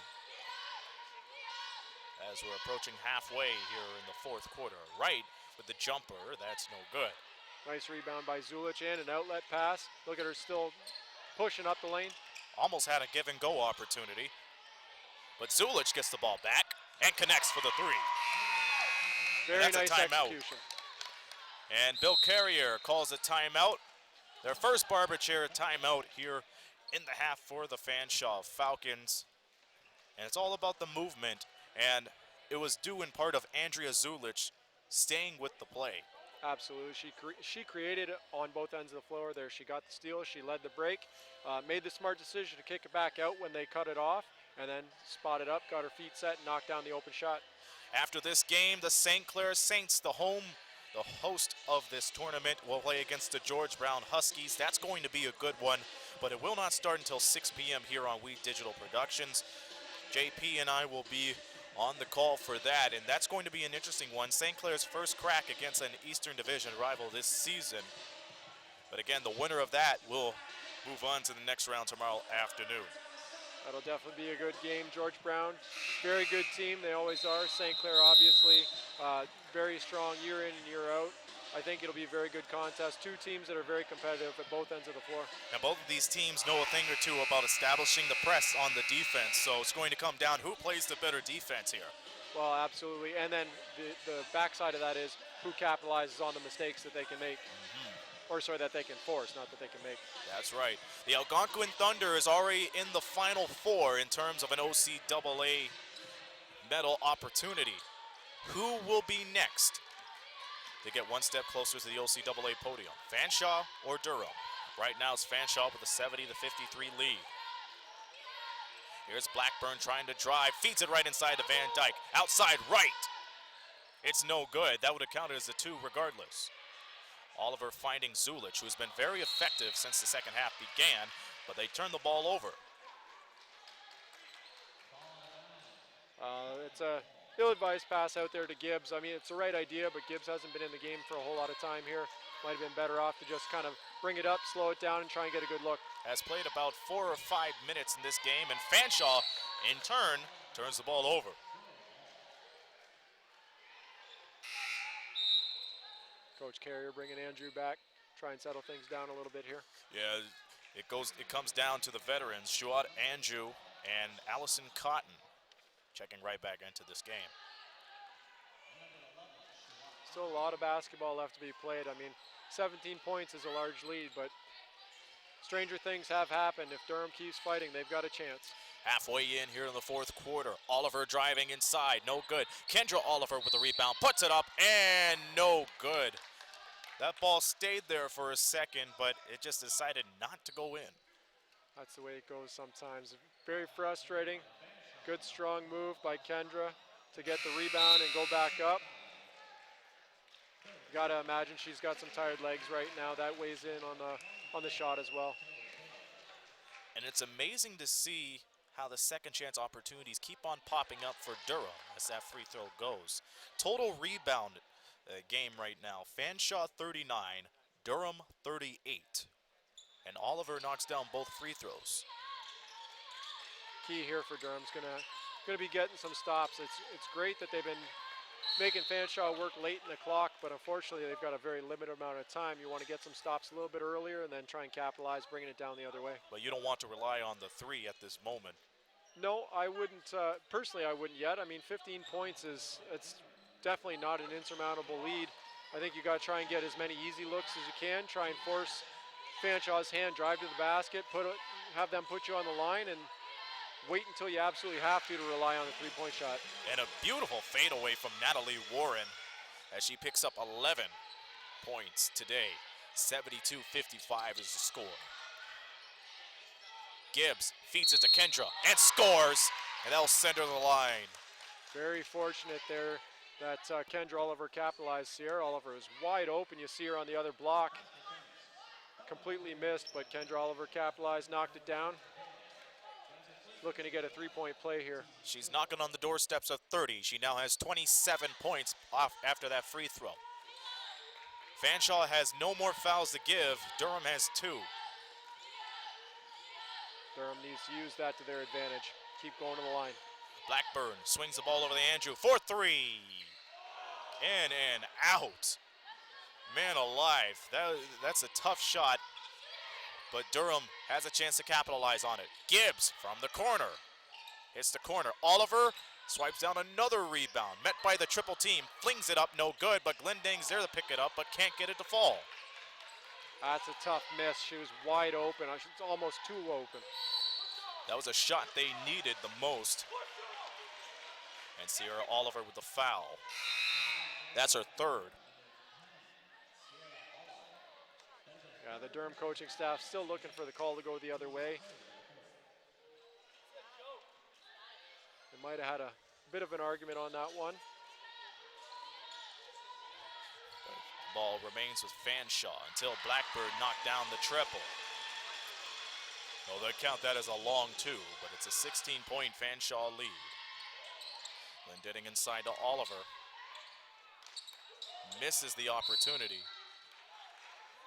as we're approaching halfway here in the fourth quarter. Wright with the jumper, that's no good. Nice rebound by Zulich and an outlet pass. Look at her still pushing up the lane. Almost had a give and go opportunity. But Zulich gets the ball back and connects for the three. Very and that's nice a timeout. execution. And Bill Carrier calls a timeout. Their first barber chair timeout here in the half for the Fanshawe Falcons. And it's all about the movement. And it was due in part of Andrea Zulich staying with the play. Absolutely. She created it on both ends of the floor there. She got the steal, she led the break, made the smart decision to kick it back out when they cut it off, and then spotted up, got her feet set, and knocked down the open shot. After this game, the St. Clair Saints, the host of this tournament, will play against the George Brown Huskies. That's going to be a good one, but it will not start until 6 p.m. here on We Digital Productions. JP and I will be on the call for that, and that's going to be an interesting one. St. Clair's first crack against an Eastern Division rival this season. But again, the winner of that will move on to the next round tomorrow afternoon. That'll definitely be a good game. George Brown, very good team. They always are. St. Clair, obviously, very strong year in and year out. I think it'll be a very good contest. Two teams that are very competitive at both ends of the floor. And both of these teams know a thing or two about establishing the press on the defense. So it's going to come down who plays the better defense here. Well, absolutely. And then the backside of that is who capitalizes on the mistakes that they can make. Or sorry, that they can force, not that they can make. That's right. The Algonquin Thunder is already in the Final Four in terms of an OCAA medal opportunity. Who will be next to get one step closer to the OCAA podium? Fanshawe or Durham? Right now it's Fanshawe with a 70-53 lead. Here's Blackburn trying to drive, feeds it right inside to Van Dyke. Outside right. It's no good. That would have counted as a 2 regardless. Oliver finding Zulich, who's been very effective since the second half began, but they turned the ball over. It's a ill-advised pass out there to Gibbs. I mean, it's the right idea, but Gibbs hasn't been in the game for a whole lot of time here. Might have been better off to just kind of bring it up, slow it down, and try and get a good look. Has played about 4 or 5 minutes in this game, and Fanshawe, in turn, turns the ball over. Coach Carrier bringing Andrew back, try and settle things down a little bit here. Yeah, it comes down to the veterans, Shuat Andrew and Allison Cotton, checking right back into this game. Still a lot of basketball left to be played. I mean, 17 points is a large lead, but stranger things have happened. If Durham keeps fighting, they've got a chance. Halfway in here in the fourth quarter. Oliver driving inside, no good. Kendra Oliver with the rebound, puts it up, and no good. That ball stayed there for a second, but it just decided not to go in. That's the way it goes sometimes. Very frustrating. Good strong move by Kendra to get the rebound and go back up. Gotta imagine she's got some tired legs right now. That weighs in on the shot as well. And it's amazing to see how the second chance opportunities keep on popping up for Durham as that free throw goes. Total rebound game right now. Fanshawe 39, Durham 38. And Oliver knocks down both free throws. Key here for Durham's gonna be getting some stops. It's great that they've been making Fanshawe work late in the clock, but unfortunately they've got a very limited amount of time. You want to get some stops a little bit earlier and then try and capitalize, bringing it down the other way. But you don't want to rely on the 3 at this moment. No, I wouldn't. Personally, I wouldn't yet. I mean, 15 points it's definitely not an insurmountable lead. I think you got to try and get as many easy looks as you can. Try and force Fanshawe's hand, drive to the basket, have them put you on the line, and wait until you absolutely have to rely on the three-point shot. And a beautiful fadeaway from Natalie Warren as she picks up 11 points today. 72-55 is the score. Gibbs feeds it to Kendra and scores, and that'll send her to the line. Very fortunate there that Kendra Oliver capitalized. Sierra Oliver is wide open. You see her on the other block. Completely missed, but Kendra Oliver capitalized, knocked it down. Looking to get a three-point play here. She's knocking on the doorsteps of 30. She now has 27 points off after that free throw. Fanshawe has no more fouls to give. Durham has 2. Durham needs to use that to their advantage. Keep going to the line. Blackburn swings the ball over to Andrew for 3. In and out. Man alive, that's a tough shot, but Durham has a chance to capitalize on it. Gibbs from the corner, hits the corner. Oliver swipes down another rebound, met by the triple team, flings it up, no good, but Glending's there to pick it up, but can't get it to fall. That's a tough miss. She was wide open. It's almost too open. That was a shot they needed the most. And Sierra Oliver with the foul. That's her 3rd. Yeah, the Durham coaching staff still looking for the call to go the other way. They might have had a bit of an argument on that one. The ball remains with Fanshawe until Blackburn knocked down the triple. Well, they count that as a long 2, but it's a 16-point Fanshawe lead. Glendenning inside to Oliver. Misses the opportunity.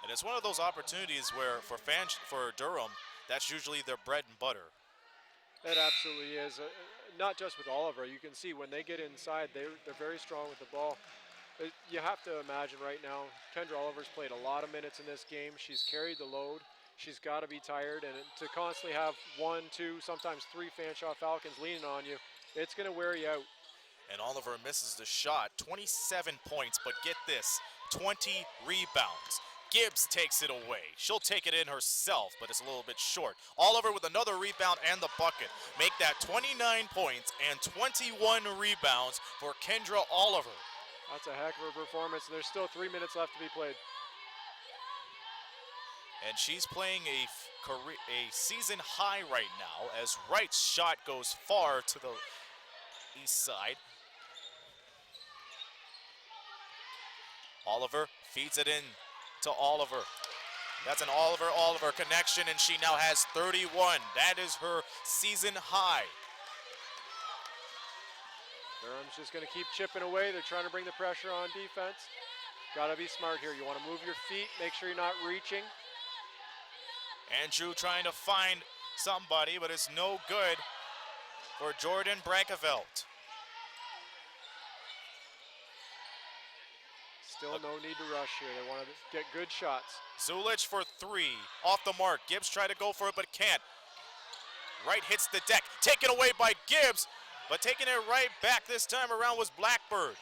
And it's one of those opportunities where for Durham, that's usually their bread and butter. It absolutely is. Not just with Oliver. You can see when they get inside, they're very strong with the ball. You have to imagine right now, Kendra Oliver's played a lot of minutes in this game. She's carried the load. She's got to be tired. And to constantly have 1, 2, sometimes 3 Fanshawe Falcons leaning on you, it's going to wear you out. And Oliver misses the shot. 27 points, but get this, 20 rebounds. Gibbs takes it away. She'll take it in herself, but it's a little bit short. Oliver with another rebound and the bucket. Make that 29 points and 21 rebounds for Kendra Oliver. That's a heck of a performance. There's still 3 minutes left to be played. And she's playing a season high right now as Wright's shot goes far to the east side. Oliver feeds it in to Oliver. That's an Oliver connection, and she now has 31. That is her season high. Durham's just going to keep chipping away. They're trying to bring the pressure on defense. Got to be smart here. You want to move your feet, make sure you're not reaching. Andrew trying to find somebody, but it's no good for Jordan Brankevelt. Still no need to rush here. They want to get good shots. Zulich for three, off the mark. Gibbs tried to go for it, but can't. Wright hits the deck, taken away by Gibbs, but taking it right back this time around was Blackbird.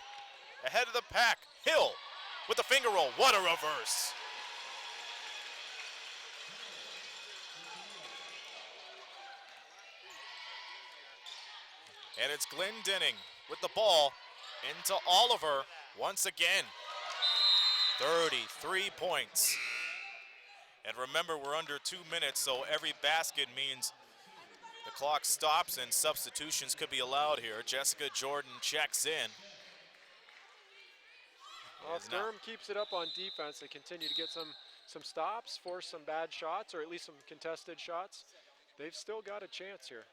Ahead of the pack, Hill with the finger roll. What a reverse. And it's Glendenning with the ball into Oliver once again. 33 points. And remember, we're under 2 minutes, so every basket means the clock stops and substitutions could be allowed here. Jessica Jordan checks in. Well, if Durham keeps it up on defense, they continue to get some stops, force some bad shots, or at least some contested shots. They've still got a chance here.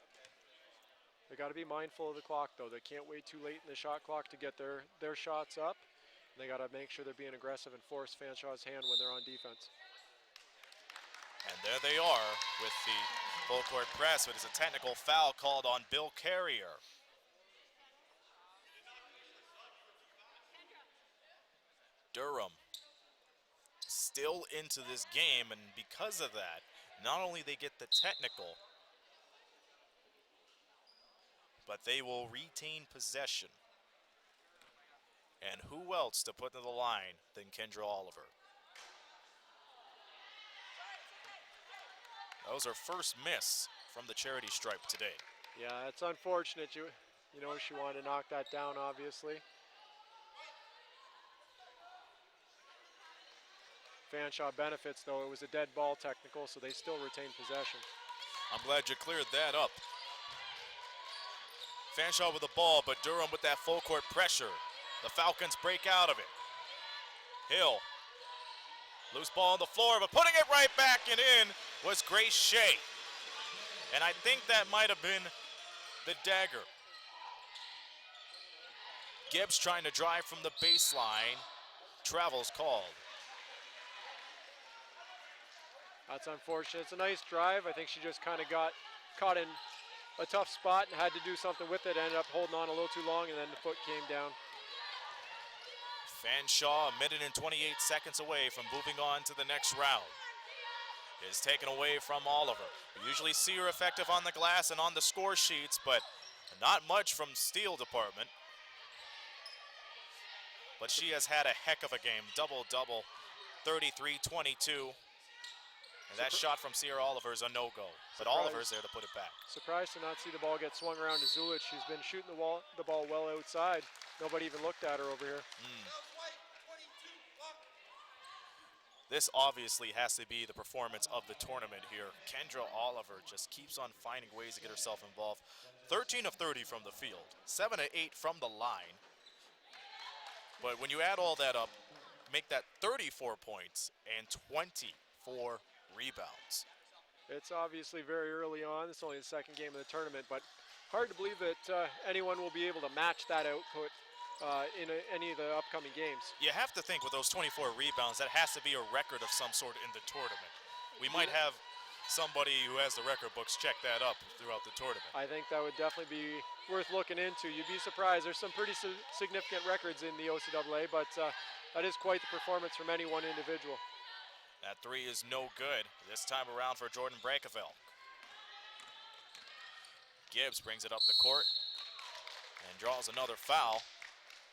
They got to be mindful of the clock, though. They can't wait too late in the shot clock to get their shots up. They got to make sure they're being aggressive and force Fanshawe's hand when they're on defense. And there they are with the full court press, but it's a technical foul called on Bill Carrier. Durham still into this game, and because of that, not only they get the technical, but they will retain possession. And who else to put to the line than Kendra Oliver? That was her first miss from the charity stripe today. Yeah, it's unfortunate. You know, she wanted to knock that down, obviously. Fanshawe benefits, though. It was a dead ball technical, so they still retain possession. I'm glad you cleared that up. Fanshawe with the ball, but Durham with that full court pressure. The Falcons break out of it. Hill, loose ball on the floor, but putting it right back and in was Grace Shea. And I think that might have been the dagger. Gibbs trying to drive from the baseline. Travel's called. That's unfortunate. It's a nice drive. I think she just kind of got caught in a tough spot and had to do something with it. Ended up holding on a little too long, and then the foot came down. Fanshawe, a minute and 28 seconds away from moving on to the next round. Is taken away from Oliver. We usually see her effective on the glass and on the score sheets, but not much from steal department. But she has had a heck of a game. Double-double, 33-22. And that shot from Sierra Oliver is a no-go. But Oliver's there to put it back. Surprised to not see the ball get swung around to Zulich. She's been shooting the ball well outside. Nobody even looked at her over here. This obviously has to be the performance of the tournament here. Kendra Oliver just keeps on finding ways to get herself involved. 13 of 30 from the field, 7 of 8 from the line. But when you add all that up, make that 34 points and 24 rebounds. It's obviously very early on. It's only the second game of the tournament, but hard to believe that anyone will be able to match that output in any of the upcoming games. You have to think with those 24 rebounds, that has to be a record of some sort in the tournament. We might have somebody who has the record books check that up throughout the tournament. I think that would definitely be worth looking into. You'd be surprised. There's some pretty significant records in the OCAA, but that is quite the performance from any one individual. That three is no good this time around for Jordan Brankevelt. Gibbs brings it up the court and draws another foul.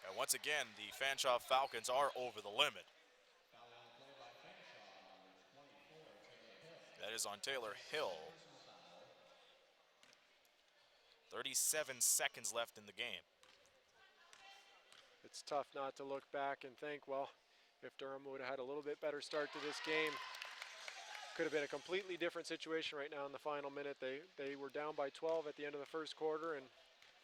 And once again, the Fanshawe Falcons are over the limit. That is on Taylor Hill. 37 seconds left in the game. It's tough not to look back and think, well, if Durham would have had a little bit better start to this game, could have been a completely different situation right now in the final minute. They were down by 12 at the end of the first quarter and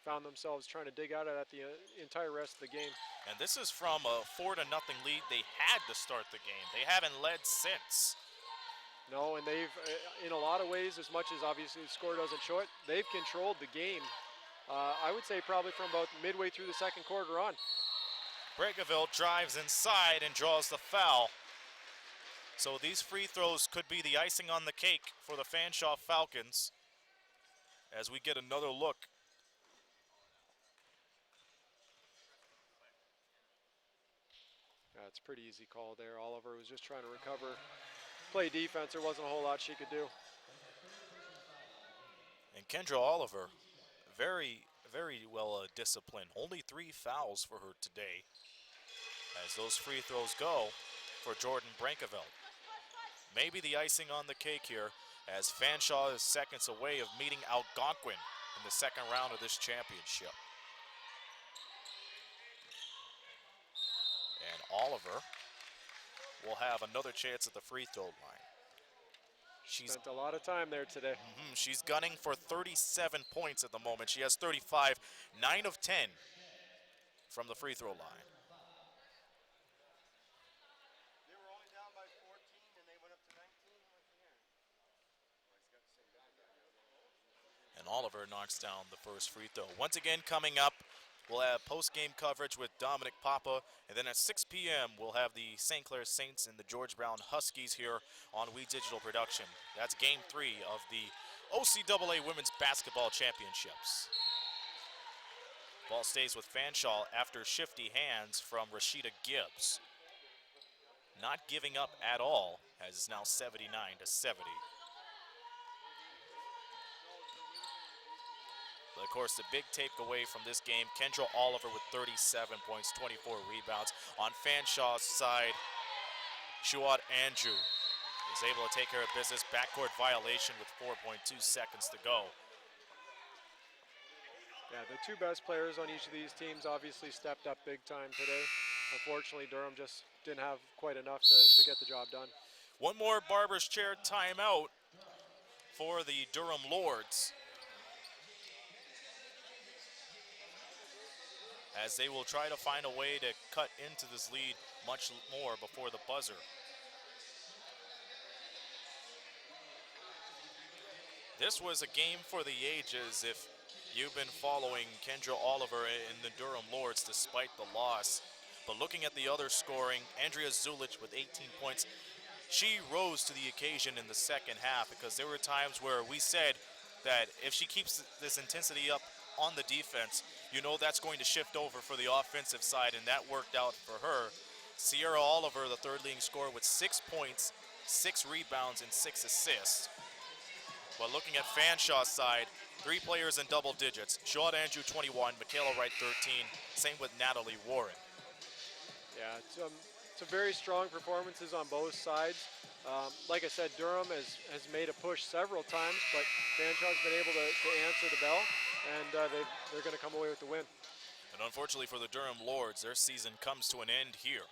found themselves trying to dig out of that the entire rest of the game. And this is from a 4-0 lead. They had to start the game. They haven't led since. No, and they've, in a lot of ways, as much as obviously the score doesn't show it, they've controlled the game. I would say probably from about midway through the second quarter on. Breakeville drives inside and draws the foul. So these free throws could be the icing on the cake for the Fanshawe Falcons as we get another look. Yeah, it's a pretty easy call there. Oliver was just trying to recover, play defense. There wasn't a whole lot she could do. And Kendra Oliver, very well disciplined. Only 3 fouls for her today as those free throws go for Jordan Breakeville. Maybe the icing on the cake here as Fanshawe is seconds away of meeting Algonquin in the second round of this championship. And Oliver will have another chance at the free throw line. She's spent a lot of time there today. She's gunning for 37 points at the moment. She has 35, 9 of 10 from the free throw line. They were only down by 14 and they went up to 19. And Oliver knocks down the first free throw. Once again, coming up, we'll have post-game coverage with Dominic Papa, and then at 6 p.m. we'll have the St. Clair Saints and the George Brown Huskies here on We Digital Production. That's Game 3 of the OCAA Women's Basketball Championships. Ball stays with Fanshawe after shifty hands from Rashida Gibbs. Not giving up at all, as it's now 79-70. But of course, the big takeaway from this game, Kendra Oliver with 37 points, 24 rebounds. On Fanshawe's side, Shuat Andrew is able to take care of business. Backcourt violation with 4.2 seconds to go. Yeah, the 2 best players on each of these teams obviously stepped up big time today. Unfortunately, Durham just didn't have quite enough to get the job done. One more Barber's Chair timeout for the Durham Lords, as they will try to find a way to cut into this lead much more before the buzzer. This was a game for the ages if you've been following Kendra Oliver in the Durham Lords despite the loss. But looking at the other scoring, Andrea Zulich with 18 points. She rose to the occasion in the second half because there were times where we said that if she keeps this intensity up on the defense, you know that's going to shift over for the offensive side, and that worked out for her. Sierra Oliver, the third leading scorer, with 6 points, 6 rebounds, and 6 assists. But looking at Fanshawe's side, 3 players in double digits. Shuat Andrew, 21, Michaela Wright, 13. Same with Natalie Warren. Yeah, it's some very strong performances on both sides. Like I said, Durham has made a push several times, but Fanshawe's been able to answer the bell, and they're going to come away with the win. And unfortunately for the Durham Lords, their season comes to an end here.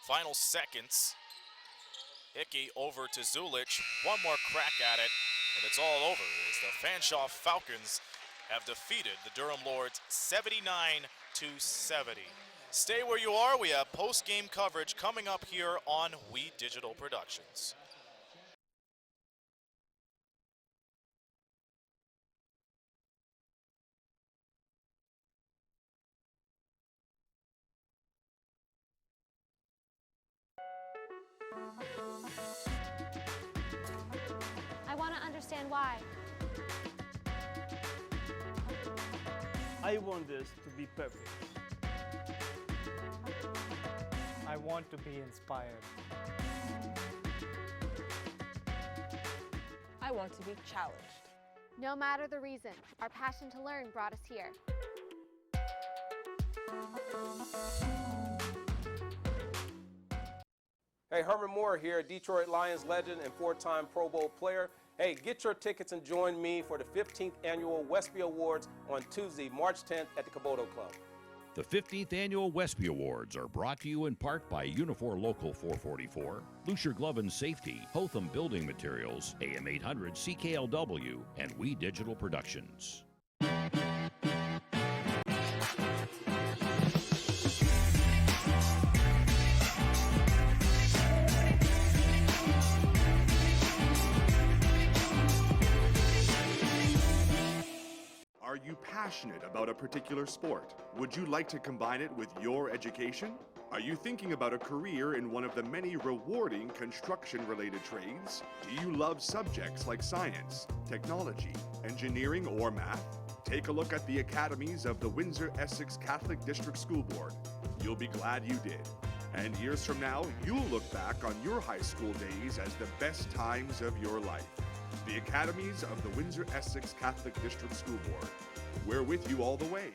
Final seconds. Hickey over to Zulich. One more crack at it, and it's all over as the Fanshawe Falcons have defeated the Durham Lords 79-70. Stay where you are. We have post-game coverage coming up here on We Digital Productions. I want to understand why. I want this to be perfect. I want to be inspired. I want to be challenged. No matter the reason, our passion to learn brought us here. Hey, Herman Moore here, Detroit Lions legend and 4-time Pro Bowl player. Hey, get your tickets and join me for the 15th Annual Westby Awards on Tuesday, March 10th at the Caboto Club. The 15th Annual Westby Awards are brought to you in part by Unifor Local 444, Lucier Glove and Safety, Hotham Building Materials, AM 800 CKLW, and We Digital Productions. Are you passionate about a particular sport? Would you like to combine it with your education? Are you thinking about a career in one of the many rewarding construction-related trades? Do you love subjects like science, technology, engineering, or math? Take a look at the academies of the Windsor-Essex Catholic District School Board. You'll be glad you did. And years from now, you'll look back on your high school days as the best times of your life. The academies of the Windsor-Essex Catholic District School Board. We're with you all the way.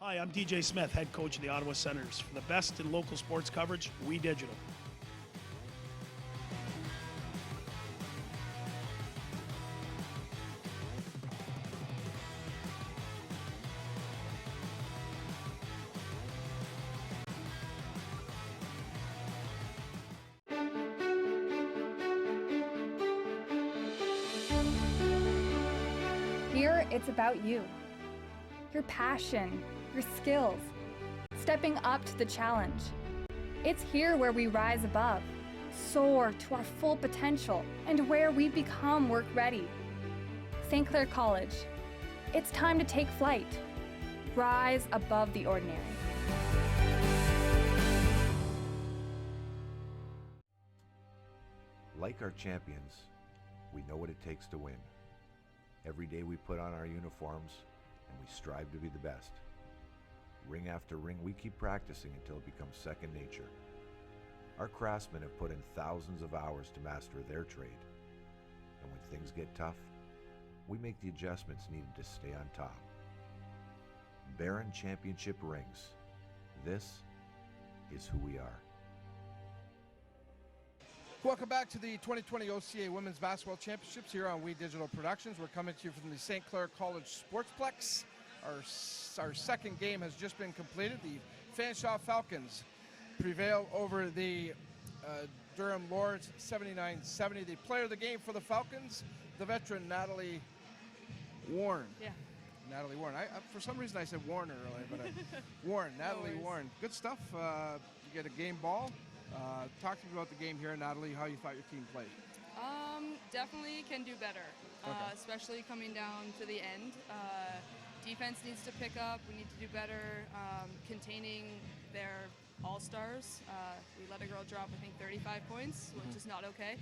Hi, I'm DJ Smith, head coach of the Ottawa Senators. For the best in local sports coverage, We Digital. Here, it's about you. Your passion, your skills, stepping up to the challenge. It's here where we rise above, soar to our full potential, and where we become work ready. St. Clair College, it's time to take flight. Rise above the ordinary. Like our champions, we know what it takes to win. Every day we put on our uniforms and we strive to be the best. Ring after ring, we keep practicing until it becomes second nature. Our craftsmen have put in thousands of hours to master their trade. And when things get tough, we make the adjustments needed to stay on top. Baron Championship rings. This is who we are. Welcome back to the 2020 OCAA Women's Basketball Championships here on We Digital Productions. We're coming to you from the St. Clair College Sportsplex. Our second game has just been completed. The Fanshawe Falcons prevail over the Durham Lords 79-70. The player of the game for the Falcons, the veteran Natalie Warren. Yeah. Natalie Warren. For some reason I said Warner earlier, but Warren, Natalie Warren. Good stuff. You get a game ball. Talk to me about the game here, Natalie, how you thought your team played. Definitely can do better, especially coming down to the end. Defense needs to pick up. We need to do better containing their all-stars. We let a girl drop, I think, 35 points, which is not okay.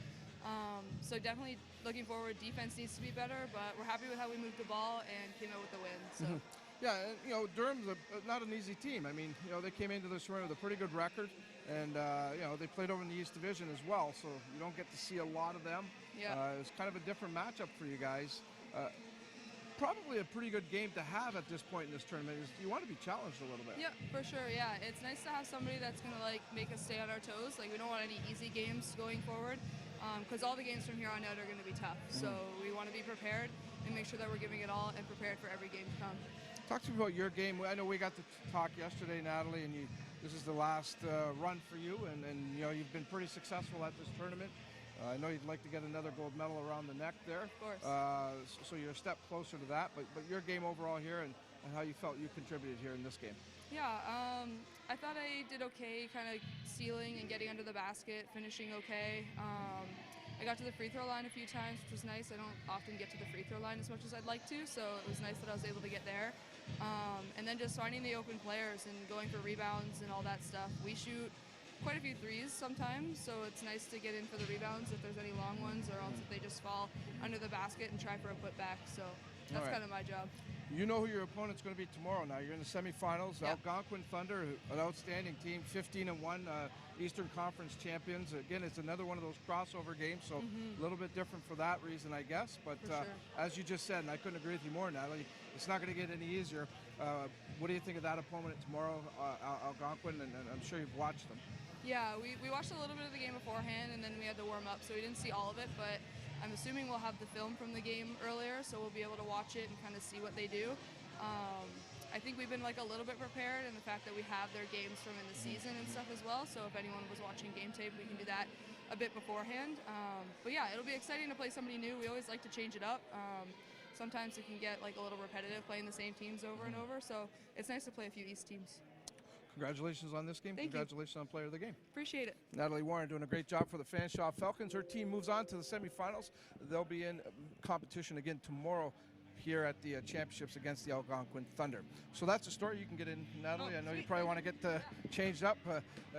So definitely looking forward, defense needs to be better, but we're happy with how we moved the ball and came out with the win. So. Yeah, you know, Durham's not an easy team. I mean, you know, they came into this tournament with a pretty good record, and you know, they played over in the East Division as well, so you don't get to see a lot of them. Yeah. It was kind of a different matchup for you guys. Probably a pretty good game to have at this point in this tournament. You want to be challenged a little bit. Yeah, for sure. Yeah, it's nice to have somebody that's going to like make us stay on our toes. Like, we don't want any easy games going forward, because all the games from here on out are going to be tough. So we want to be prepared and make sure that we're giving it all and prepared for every game to come. Talk to me about your game. I know we got to talk yesterday, Natalie, and this is the last run for you, and you know, you've been pretty successful at this tournament. I know you'd like to get another gold medal around the neck there. Of course. So you're a step closer to that, but your game overall here and how you felt you contributed here in this game. Yeah, I thought I did okay, kind of stealing and getting under the basket, finishing okay. I got to the free throw line a few times, which was nice. I don't often get to the free throw line as much as I'd like to, so it was nice that I was able to get there. And then just finding the open players and going for rebounds and all that stuff. We shoot quite a few threes sometimes, so it's nice to get in for the rebounds if there's any long ones, or else if they just fall under the basket and try for a putback. So that's kind of my job. You know who your opponent's going to be tomorrow now. You're in the semifinals. Yep. Algonquin Thunder, an outstanding team, 15-1 Eastern Conference champions. Again, it's another one of those crossover games, so a little bit different for that reason, I guess. But sure. as you just said, and I couldn't agree with you more, Natalie, it's not going to get any easier. What do you think of that opponent tomorrow, Algonquin? And I'm sure you've watched them. Yeah, we watched a little bit of the game beforehand, and then we had to warm up, so we didn't see all of it, but I'm assuming we'll have the film from the game earlier, so we'll be able to watch it and kind of see what they do. I think we've been like a little bit prepared in the fact that we have their games from in the season and stuff as well, so if anyone was watching game tape, we can do that a bit beforehand. But yeah, it'll be exciting to play somebody new. We always like to change it up. Sometimes it can get like a little repetitive playing the same teams over and over, so it's nice to play a few East teams. Congratulations on this game. Thank Congratulations on player of the game. Appreciate it. Natalie Warren doing a great job for the Fanshawe Falcons. Her team moves on to the semifinals. They'll be in competition again tomorrow here at the championships against the Algonquin Thunder. So that's a story you can get in, Natalie. I know you probably want to get changed up.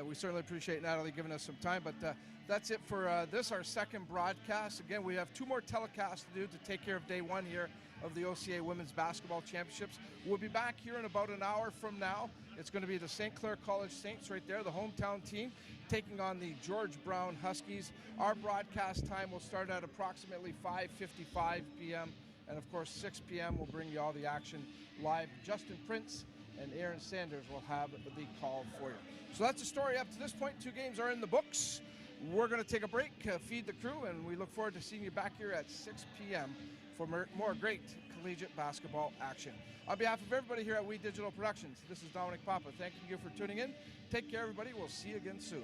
We certainly appreciate Natalie giving us some time, but that's it for this, our second broadcast. Again, we have 2 more telecasts to do to take care of day 1 here of the OCAA Women's Basketball Championships. We'll be back here in about an hour from now. It's going to be the St. Clair College Saints right there, the hometown team, taking on the George Brown Huskies. Our broadcast time will start at approximately 5:55 p.m. And of course, 6 p.m. we'll bring you all the action live. Justin Prince and Aaron Sanders will have the call for you. So that's the story up to this point. 2 games are in the books. We're going to take a break, feed the crew, and we look forward to seeing you back here at 6 p.m. for more great collegiate basketball action. On behalf of everybody here at We Digital Productions, this is Dominic Papa. Thanking you for tuning in. Take care, everybody. We'll see you again soon.